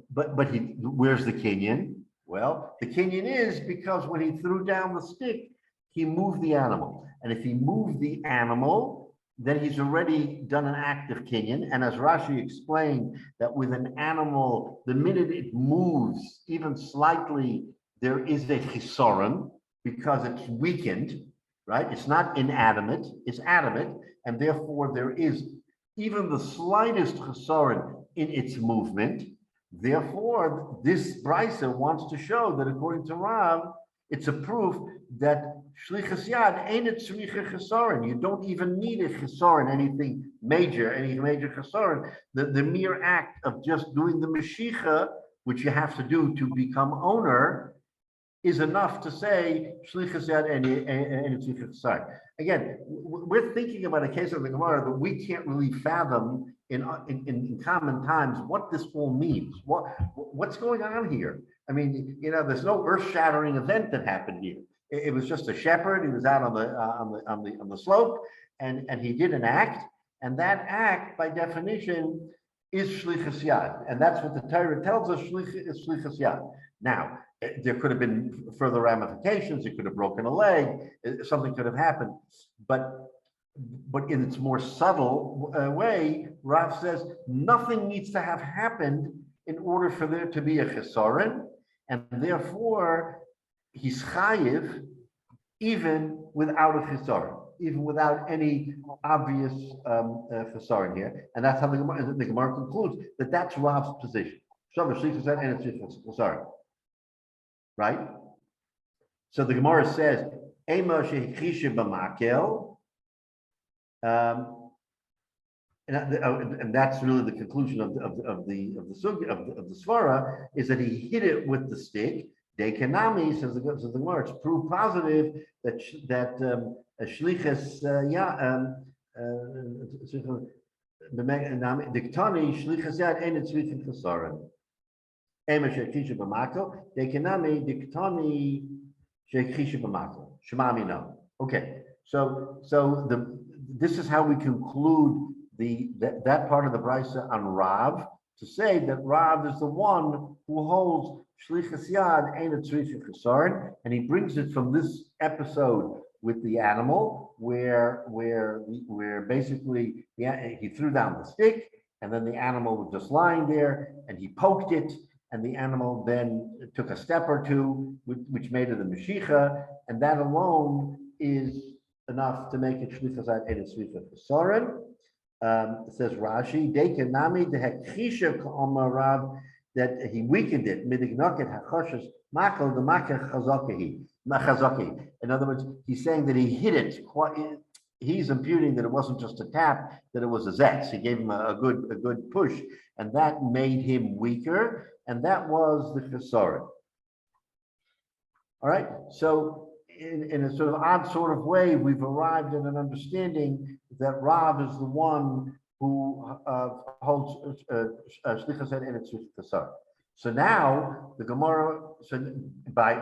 S1: But where's the kinyan? Well, the kinyan is because when he threw down the stick, he moved the animal. And if he moved the animal, then he's already done an act of kinyan. And as Rashi explained, that with an animal, the minute it moves even slightly, there is a chesaron because it's weakened, right? It's not inanimate, it's animate. And therefore there is even the slightest chesaron in its movement. Therefore, this brisa wants to show that according to Rav, it's a proof that shlichus yad ain't it tzricha chesaron. You don't even need a chesaron, any major chesaron. The mere act of just doing the mashicha, which you have to do to become owner, is enough to say shlichus yad and tzricha chesaron. Again, we're thinking about a case of the Gemara that we can't really fathom in common times what this all means. What's going on here? I mean, there's no earth-shattering event that happened here. It was just a shepherd. He was out on the slope, and he did an act, and that act, by definition, is shlichus yad, and that's what the Torah tells us. Is shlichus yad. Now, there could have been further ramifications. It could have broken a leg. Something could have happened, but in its more subtle way, Rav says nothing needs to have happened in order for there to be a chesaron, and therefore he's chayiv even without a chesaron. even without any obvious chesaron here. And that's how the Gemara concludes that that's Rav's position. Shavar shlichus and it's chesaron. Right? So the Gemara says, Ema shehikhisha b'makel. And that's really the conclusion of the svara, is that he hit it with the stick. Dekanami, says the Gemara, it's proof positive that shlichus diktani shlichus yad ain't tzrichin chesaron. Ema shehikhisha b'makel. Dekanami diktani shehikhisha b'makel. Shema no. Okay, so this is how we conclude that part of the brisa on Rav, to say that Rav is the one who holds shlichus yad ain't a tzrichin chesaron, and he brings it from this episode with the animal, where basically he threw down the stick, and then the animal was just lying there, and he poked it, and the animal then took a step or two, which made it a meshicha, and that alone is enough to make it shlichus yad ain't a tzrichin chesaron. Says Rashi, Dekanami dehekhisha ka'omar Rav, that he weakened it. Midignoket hachoshes makel the makeh chazaki. In other words, he's saying that he hit it. He's imputing that it wasn't just a tap, that it was a zetz. He gave him a good push, and that made him weaker, and that was the chesaron. All right, so in a sort of odd sort of way, we've arrived at an understanding that Rav is the one who holds shlichus yad ain't a chesaron. So now the Gemara, so by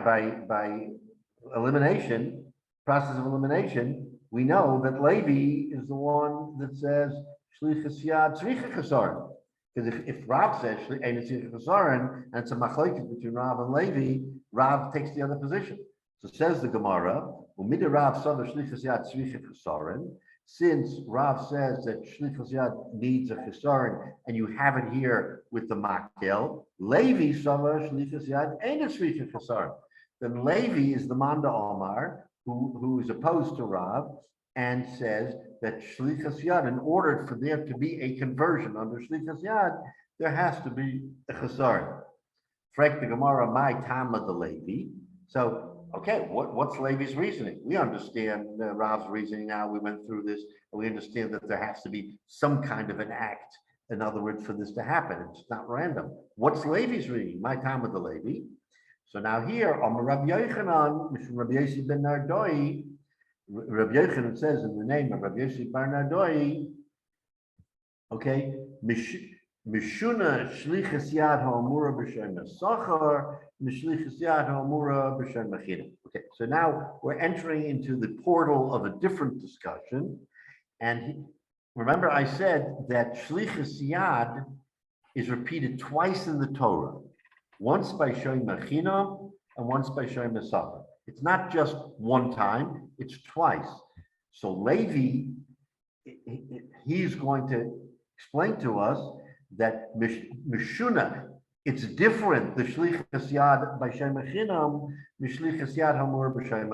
S1: elimination, process of elimination, we know that Levi is the one that says shlichus yad tzrichin chesaron. Because if Rav says ain't a tzrichin chesaron, and it's a machlokes between Rav and Levi, Rav takes the other position. So says the Gemara, Umida Rav savar shlichus yad tzrichin chesaron. Since Rav says that shlichus yad needs a chesaron, and you have it here with the makel, Levi savar shlichus yad ain't a tzrichin chesaron. Then Levi is the Manda Omar, who is opposed to Rav, and says that shlichus yad, in order for there to be a conversion under shlichus yad, there has to be a chesaron. Frek the Gemara, my time of the Levi. So, okay, what's Levi's reasoning? We understand Rav's reasoning now. We went through this, and we understand that there has to be some kind of an act, in other words, for this to happen. It's not random. What's Levi's reasoning? My time with the Levi. So now here, on Rabbi Yochanan, Rabbi Yossi ben Nardoi, Rabbi Yochanan says in the name of Rabbi Yossi ben Nardoi, okay, Mishuna shlichus yad ha'amura b'shem mesachar, mishlichus yad ha'amura b'shem mechina. Okay, so now we're entering into the portal of a different discussion. And remember, I said that shlichus yad is repeated twice in the Torah, once by Shoy Mechina and once by Shoy Mesachar. It's not just one time, it's twice. So Levi, he's going to explain to us that Mishuna, it's different, the Shlichus Yad by Shem Mechinam, Mishlichus Yad Hamur b'Shem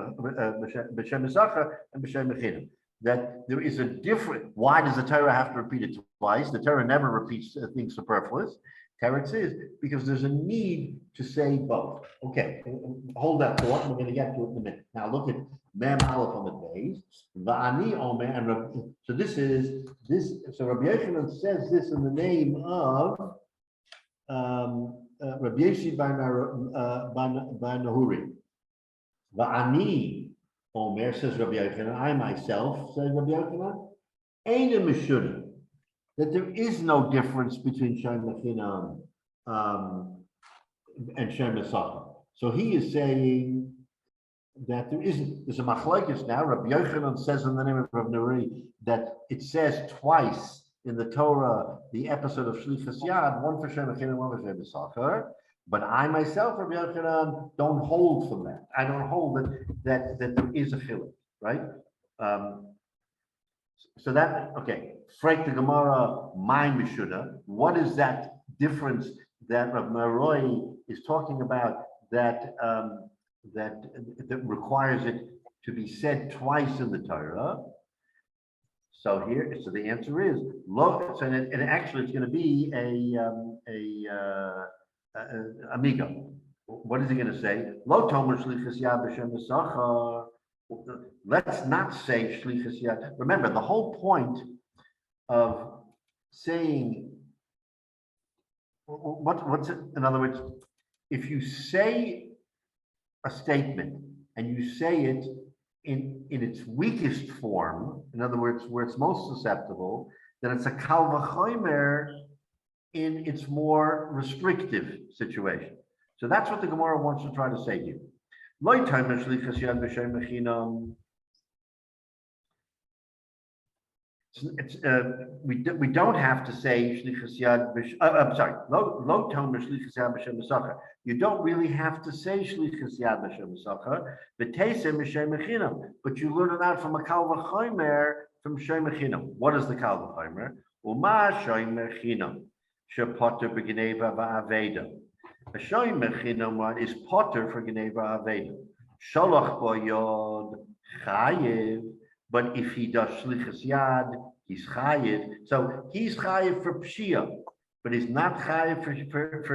S1: Mesachar and b'Shem Mechinam. That there is a different, why does the Torah have to repeat it twice? The Torah never repeats things superfluous. Torah says, because there's a need to say both. Okay, hold that thought, we're going to get to it in a minute. Now look at Mem Aleph on the base. Va'ani Omer, and so this is this. So Rabbi Yochanan says this in the name of Rabbi Yossi bar Nahuri. Va'ani Omer, says Rabbi Yochanan, I myself, says Rabbi Yochanan, ain't a meshuna, that there is no difference between Shem Mechinam and Shem Mesachar. So he is saying that there's a machlokes now. Rabbi Yochanan says in the name of Rabbi Nuri that it says twice in the Torah, the episode of Shlichus Yad, one for Shem Mechinam, one for Shem Mesachar. But I myself, Rabbi Yochanan, don't hold from that. I don't hold that there is a chiluk, right? So that, okay, Frek the Gemara, my Mishuda, what is that difference that Rav Maroi is talking about that requires it to be said twice in the Torah. So the answer is lo. So and actually, it's going to be amigo. What is he going to say? Lo tomer shlichus yad b'shem Yisachar. Let's not say shlichus yad. Remember, the whole point of saying what's it? In other words, if you say a statement and you say it in its weakest form, in other words, where it's most susceptible, then it's a kal v'chomer in its more restrictive situation. So that's what the Gemara wants to try to say here. We don't have to say shlichus yad. I'm sorry. Lo tomer shlichus yad b'shem Yisachar. You don't really have to say shlichus yad b'shem Yisachar. V'teisem b'shem mechinam. But you learn it out from a kal v'chomer from shem mechinam. What is the kal v'chomer? Uma shem mechinam shepoter b'geneva va'aveda. A shem mechinam one is poter for geneva va'aveda. Sholach bo yod chayev. But if he does shlichus yad, he's chayiv. So he's chayiv for pshia, but he's not chayiv for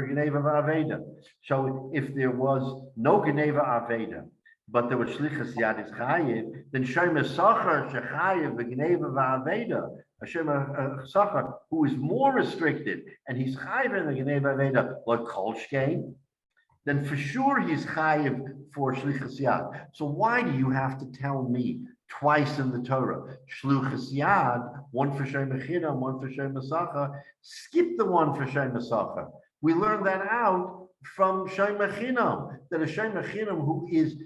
S1: geneva v'aveda. So if there was no geneva aveda, but there was shlichus yad is chayiv, then Shem Yisachar shechayiv v'geneva v'aveda, Shem Yisachar, who is more restricted, and he's chayiv in the geneva aveda like kolshkein, then for sure he's chayiv for shlichus yad. So why do you have to tell me twice in the Torah? Shluchas yad, one for Shem Mechinam, one for Shem Yisachar. Skip the one for Shem Yisachar. We learned that out from Shem Mechinam, that a Shem Mechinam who is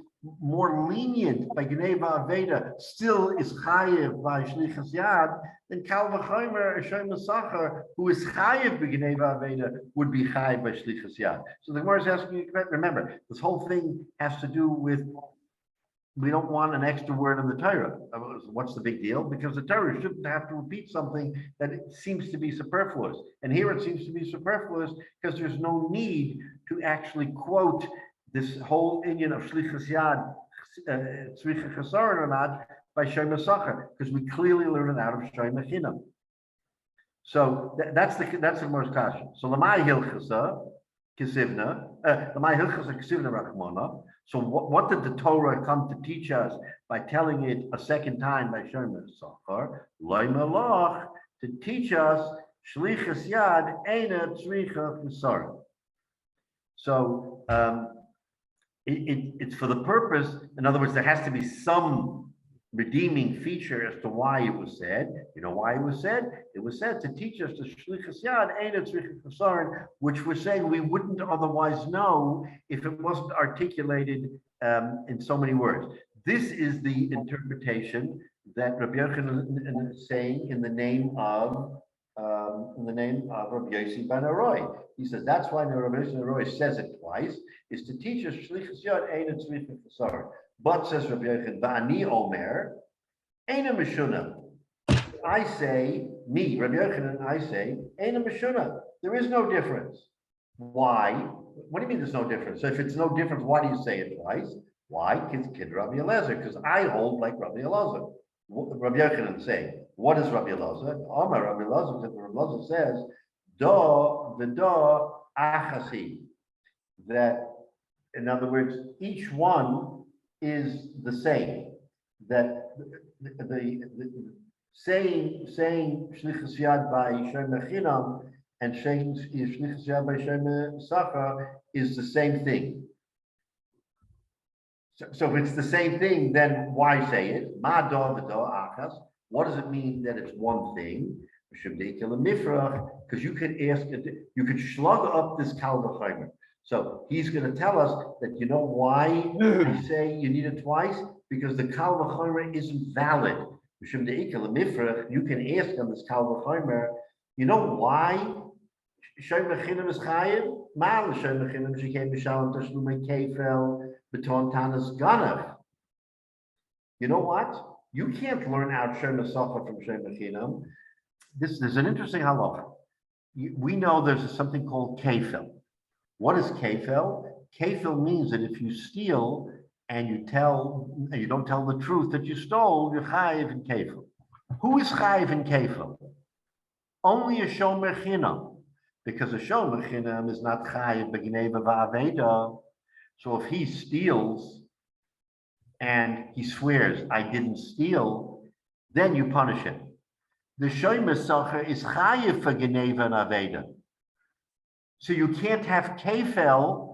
S1: more lenient by Geneva Aveda still is chayiv by Shlichas yad, then Kal v'chomer, a Shem Yisachar who is chayiv by Geneva Aveda would be chayiv by Shlichas yad. So the Gemara is asking you, remember, this whole thing has to do with we don't want an extra word in the Torah. What's the big deal? Because the Torah shouldn't have to repeat something that it seems to be superfluous. And here it seems to be superfluous because there's no need to actually quote this whole Indian of Shlichus Yad, Tzricha Chasar or not, by Shem Yisachar, because we clearly learn it out of Shem Mechinam. So that's the most caution. So Lamai Hilchasa Kisivna, Lamai Hilchasa Kisivna Rachmana. So what did the Torah come to teach us by telling it a second time by Shem Yisachar? Loi Malach, to teach us Shlichus Yad Eina Tzricha Chasar. So it's for the purpose, in other words, there has to be some redeeming feature as to why it was said. You know why it was said? It was said to teach us the Shlichus Yad Eina Tzricha Chasar, which we're saying we wouldn't otherwise know if it wasn't articulated in so many words. This is the interpretation that Rabbi Yochanan is saying in the name of Rabbi Yossi ben Aroi. He says that's why Rabbi Yossi ben Aroi says it twice, is to teach us Shlichus Yad Eina Tzricha Chasar. But says Rabbi Yochanan, Va'ani Omer, Eina Meshuna. I say, me, Rabbi Yochanan, I say, Eina Meshuna. There is no difference. Why? What do you mean there's no difference? So if it's no difference, why do you say it twice? Why? Kid Rabbi Elazar, because I hold like Rabbi Elazar. Rabbi Yochanan saying, what is Rabbi Elazar? Omar Rabbi Elazar, because Rabbi Elazar says, Do v'do achasi. That, in other words, each one is the same. That the saying Shlichus Yad by Shem Mechinam and saying Shlichus Yad by Shem Yisachar is the same thing. So if it's the same thing, then why say it? Ma do v'do achas. What does it mean that it's one thing? Because you could ask, you could slug up this Kal v'chomer. So he's going to tell us that you know why I say you need it twice? Because the Kal v'chomer isn't valid. You can ask on this Kal v'chomer, you know why Shem Mechinam is chayiv? Mal Shem Mechinam shekei b'shalom tashlumei kefel b'ton tanas ganav. You know what? You can't learn out Shem Yisachar from Shem Mechinam. There's an interesting halacha. We know there's something called kefel. What is kefel? Kefel means that if you steal and you don't tell the truth that you stole, you're chayiv in kefil. Who is chayiv in kefil? Only a shomer chinam, because a shomer chinam is not chayiv b'gneva va'aveda. So if he steals and he swears, I didn't steal, then you punish him. The shomer sacher is chayiv for gneva and aveda. So you can't have kefil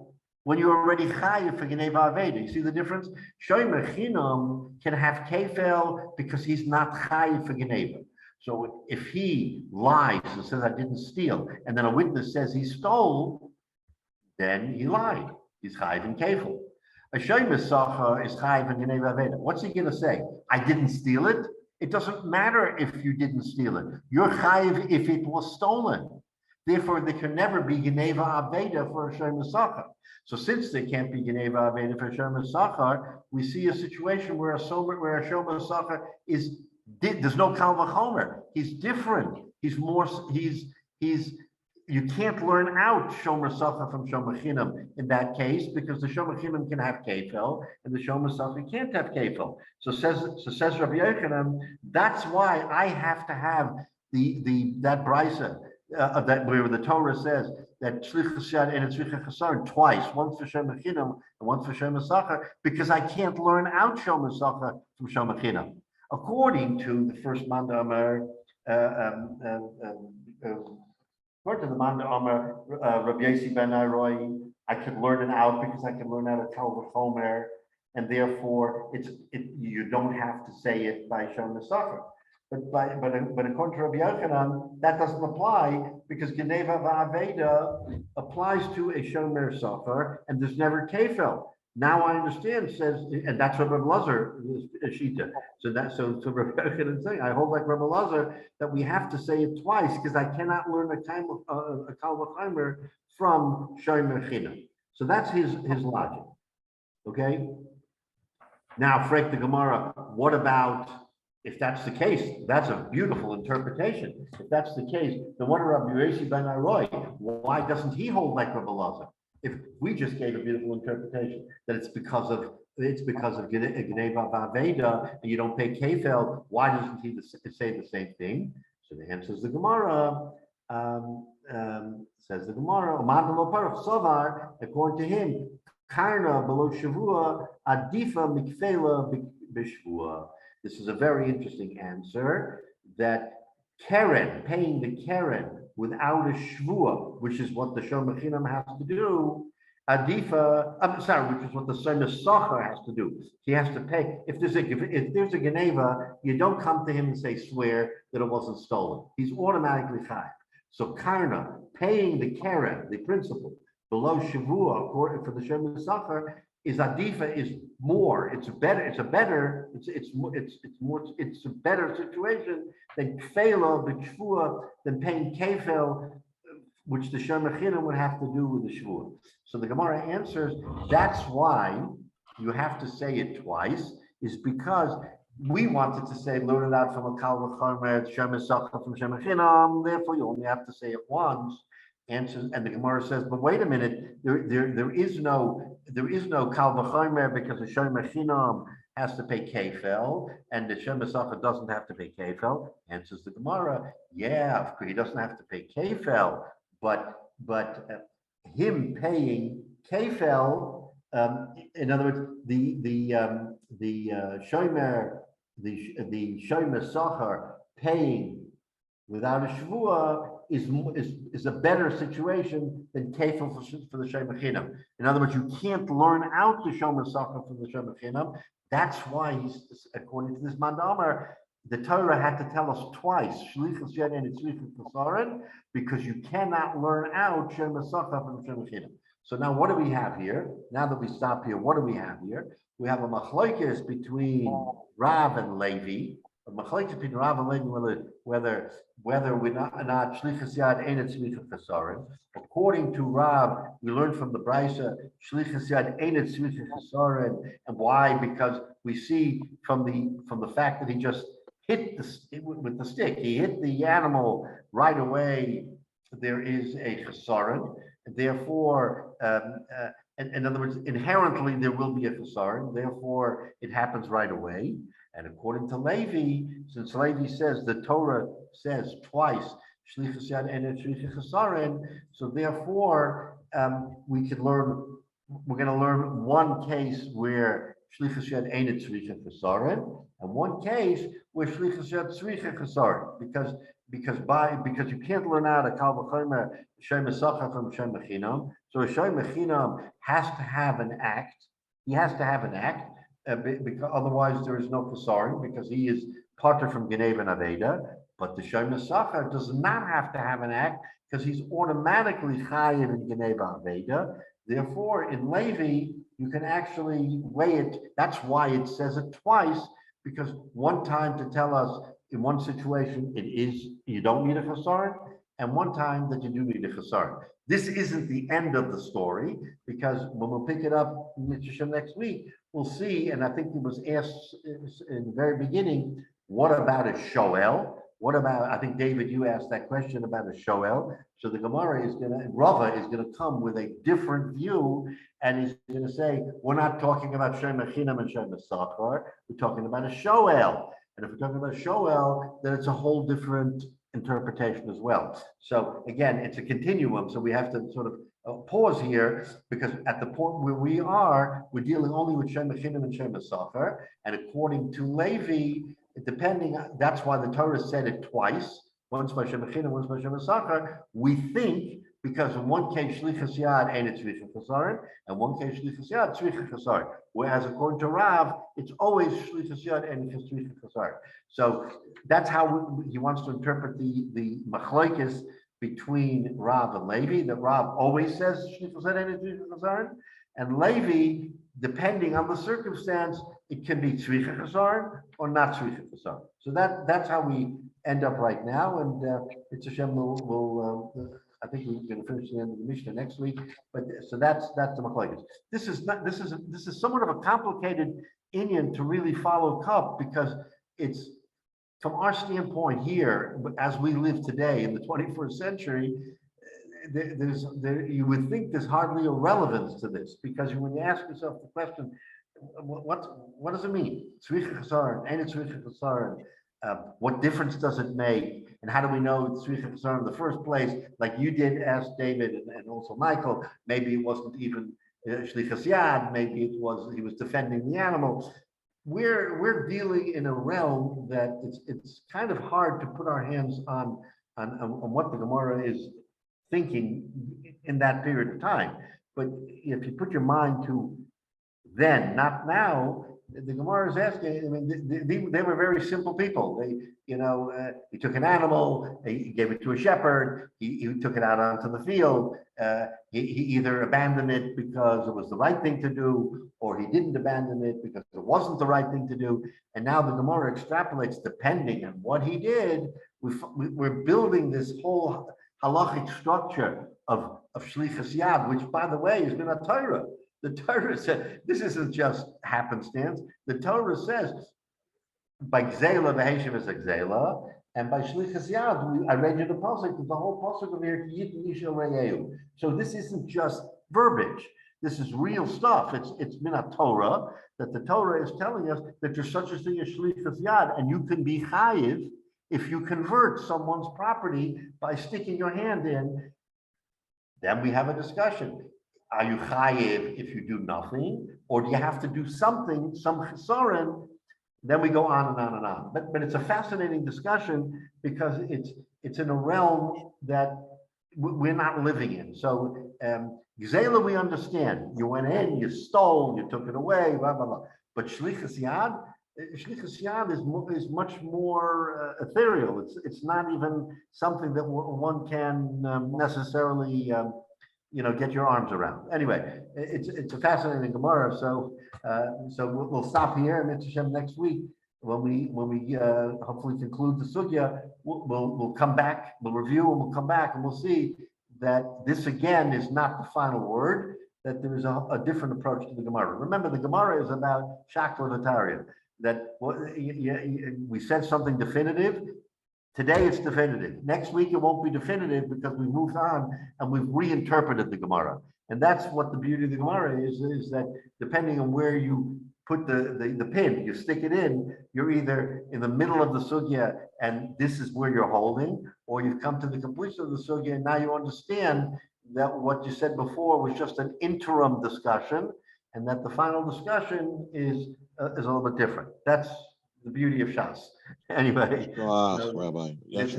S1: when you're already chayiv for gneva aveda. You see the difference? Shomer chinam can have kefil because he's not chayiv for gneva. So if he lies and says, I didn't steal, and then a witness says he stole, then he lied. He's chayiv in kefil. A shomer sacher is chayiv in gneva aveda. What's he going to say? I didn't steal it? It doesn't matter if you didn't steal it. You're chayiv if it was stolen. Therefore, there can never be gneva aveda for a shomer sacher. So since there can't be gneva aveda for a shomer sacher, we see a situation where a shomer sacher there's no kal v'chomer. He's different. You can't learn out shomer sacher from shomer chinam in that case, because the shomer chinam can have kefil and the shomer sacher can't have kefil. So says Rabbi Yochanan, that's why I have to have that brisa that where the Torah says that shlichus yad and tzricha chasaron twice, once for shomer chinam and once for shomer sacher, because I can't learn out shomer sacher from shomer chinam. According to the first Manda Amar, according to the Manda Amar, Rabbi Yossi ben Aroi, I could learn it out because I can learn out a Kal v'chomer, and therefore you don't have to say it by shomer sacher. But according to Rabbi Yochanan, that doesn't apply because gneva va'aveda applies to a shomer sacher, and there's never kefil. Now I understand, says, and that's what Rabbi Lazar is shita. So Rabbi Yochanan is saying, I hold like Rabbi Lazar that we have to say it twice because I cannot learn a kal v'chomer from shomer chinam. So that's his logic. Okay. Now, Frek the Gemara, what about if that's the case? That's a beautiful interpretation. If that's the case, then what about Rabbi Yossi ben Aroi? Why doesn't he hold like Rabbi Lazar? If we just gave a beautiful interpretation that it's because of gneva v'aveda and you don't pay kefil, why doesn't he say the same thing? So the answer is the Gemara. Says the Gemara, according to him, karna below shavua adifa mikfela b'shvua. This is a very interesting answer, that keren, paying the keren without a shvua, which is what the shomer chinam has to do, which is what the shomer sacher has to do. He has to pay. If there's a geneva, you don't come to him and say, swear that it wasn't stolen. He's automatically chayav. So karna, paying the keren, the principal, below shavua, according for the shomer sacher, is adifa, is more. It's a better situation than kfela b'shvua, than paying kefil, which the shomer chinam would have to do with the shvua. So the Gemara answers, that's why you have to say it twice, is because we wanted to say learn it out from a kal v'chomer, shomer sacher from shomer chinam, therefore you only have to say it once. And the Gemara says, but wait a minute, there is no kal v'chomer because the shomer chinam has to pay kefil and the shomer sacher doesn't have to pay kefil. Answers the Gemara, yeah, he doesn't have to pay kefil, but him paying kefil, in other words, the shomer sacher paying without a shvua is a better situation than kefil for the shomer chinam. In other words, you can't learn out the shomer sacher from the shomer chinam. That's why according to this Mandamar, the Torah had to tell us twice, shlichus yad and shlichus chasaron, because you cannot learn out shomer sacher from the shomer chinam. So now what do we have here? Now that we stop here, what do we have here? We have a machlokes between Rav and Levi. A machlokes between Rav and Levi whether we're not shlichus yad and shlichus chasaron. According to Rav, we learn from the brisa shlichus yad and shlichus chasaron, and why? Because we see from the fact that he just hit with the stick, he hit the animal right away. There is a chasaron, and therefore in other words, inherently there will be a chasar, therefore it happens right away. And according to Levi, since Levi says the Torah says twice, shlichus yad and shlichus chasarin, so therefore we could learn. We're going to learn one case where shlichus yad ain't shlichus chasarin, and one case where shlichus yad shlichus chasarin, because you can't learn out a kal v'chomer shem mesacha from shem mechinam. So a shem mechinam has to have an act. He has to have an act. Because otherwise there is no kasarin, because he is parter from Geneva and Aveda. But the Shomer Sachar does not have to have an act because he's automatically chayiv in Geneva Aveda. Therefore, in Levi, you can actually weigh it. That's why it says it twice, because one time to tell us in one situation it is you don't need a chasarin, and one time that you do need a chasarin. This isn't the end of the story, because when we'll pick it up next week, we'll see, and I think it was asked in the very beginning, what about a shoel? What about, I think, David, you asked that question about a shoel. So the Gemara is Rava is going to come with a different view, and he's going to say, we're not talking about Shem Chinam and Shem Sachar, we're talking about a shoel. And if we're talking about a shoel, then it's a whole different interpretation as well. So again, it's a continuum. So we have to sort of pause here, because at the point where we are, we're dealing only with Shem Chinam and Shem Sachar. And according to Levi, that's why the Torah said it twice, once by Shem Chinam, once by Shem Sachar. We think because in one case shlichus yad and it's shlichus chasarin, and one case shlichus yad shlichus chasarin. Whereas according to Rav, it's always shlichus yad and it's shlichus chasarin. So that's how he wants to interpret the machlokes between Rav and Levi. That Rav always says shlichus yad and it's shlichus chasarin, and Levi, depending on the circumstance, it can be tzricha chasarin or not tzricha chasarin. So that's how we end up right now, and it's Hashem will I think we're going to finish the end of the Mishnah next week. But so that's the machlokes. This is somewhat of a complicated inyan to really follow cup, because it's from our standpoint here, as we live today in the 21st century. You would think there's hardly a relevance to this, because when you ask yourself the question, what does it mean? Tzricha chasarin, ain't it tzricha chasarin? What difference does it make? And how do we know it's tzricha chasarin in the first place? Like you did ask David and also Michael, maybe it wasn't even shlichus yad, maybe he was defending the animal. We're dealing in a realm that it's kind of hard to put our hands on what the Gemara is thinking in that period of time. But if you put your mind to then, not now, the Gemara is asking. I mean, they were very simple people. He took an animal, he gave it to a shepherd, he took it out onto the field. He either abandoned it because it was the right thing to do, or he didn't abandon it because it wasn't the right thing to do. And now the Gemara extrapolates, depending on what he did, we're building this whole halachic structure of shlichus yad, which, by the way, has been a Torah. The Torah said, this isn't just happenstance. The Torah says, by gzeila v'heshiv is a gzeila, and by shlichus yad, I read you the pasuk. There's the whole pasuk of here. So this isn't just verbiage. This is real stuff. It's been a Torah, that the Torah is telling us that there's such a thing as shlichus yad, and you can be chayiv if you convert someone's property by sticking your hand in. Then we have a discussion. Are you chayiv if you do nothing, or do you have to do something, some chasarin? Then we go on and on and on. But it's a fascinating discussion, because it's in a realm that we're not living in. So gzeila we understand. You went in, you stole, you took it away, blah blah blah. But shlichus yad is much more ethereal. It's not even something that one can necessarily get your arms around. Anyway, it's a fascinating Gemara. So we'll stop here, and it's Hashem next week when we hopefully conclude the sugya. We'll come back, we'll review, and we'll come back, and we'll see that this again is not the final word. That there is a different approach to the Gemara. Remember, the Gemara is about shakla v'tarya. That we said something definitive. Today it's definitive. Next week it won't be definitive because we've moved on and we've reinterpreted the Gemara. And that's what the beauty of the Gemara is that depending on where you put the pin, you stick it in, you're either in the middle of the sugya and this is where you're holding, or you've come to the completion of the sugya and now you understand that what you said before was just an interim discussion and that the final discussion is a little bit different. That's the beauty of Shas. Anyway,
S4: Rabbi. Yes,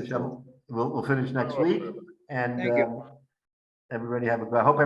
S1: we'll finish next week and
S5: Thank you.
S1: everybody have a, I hope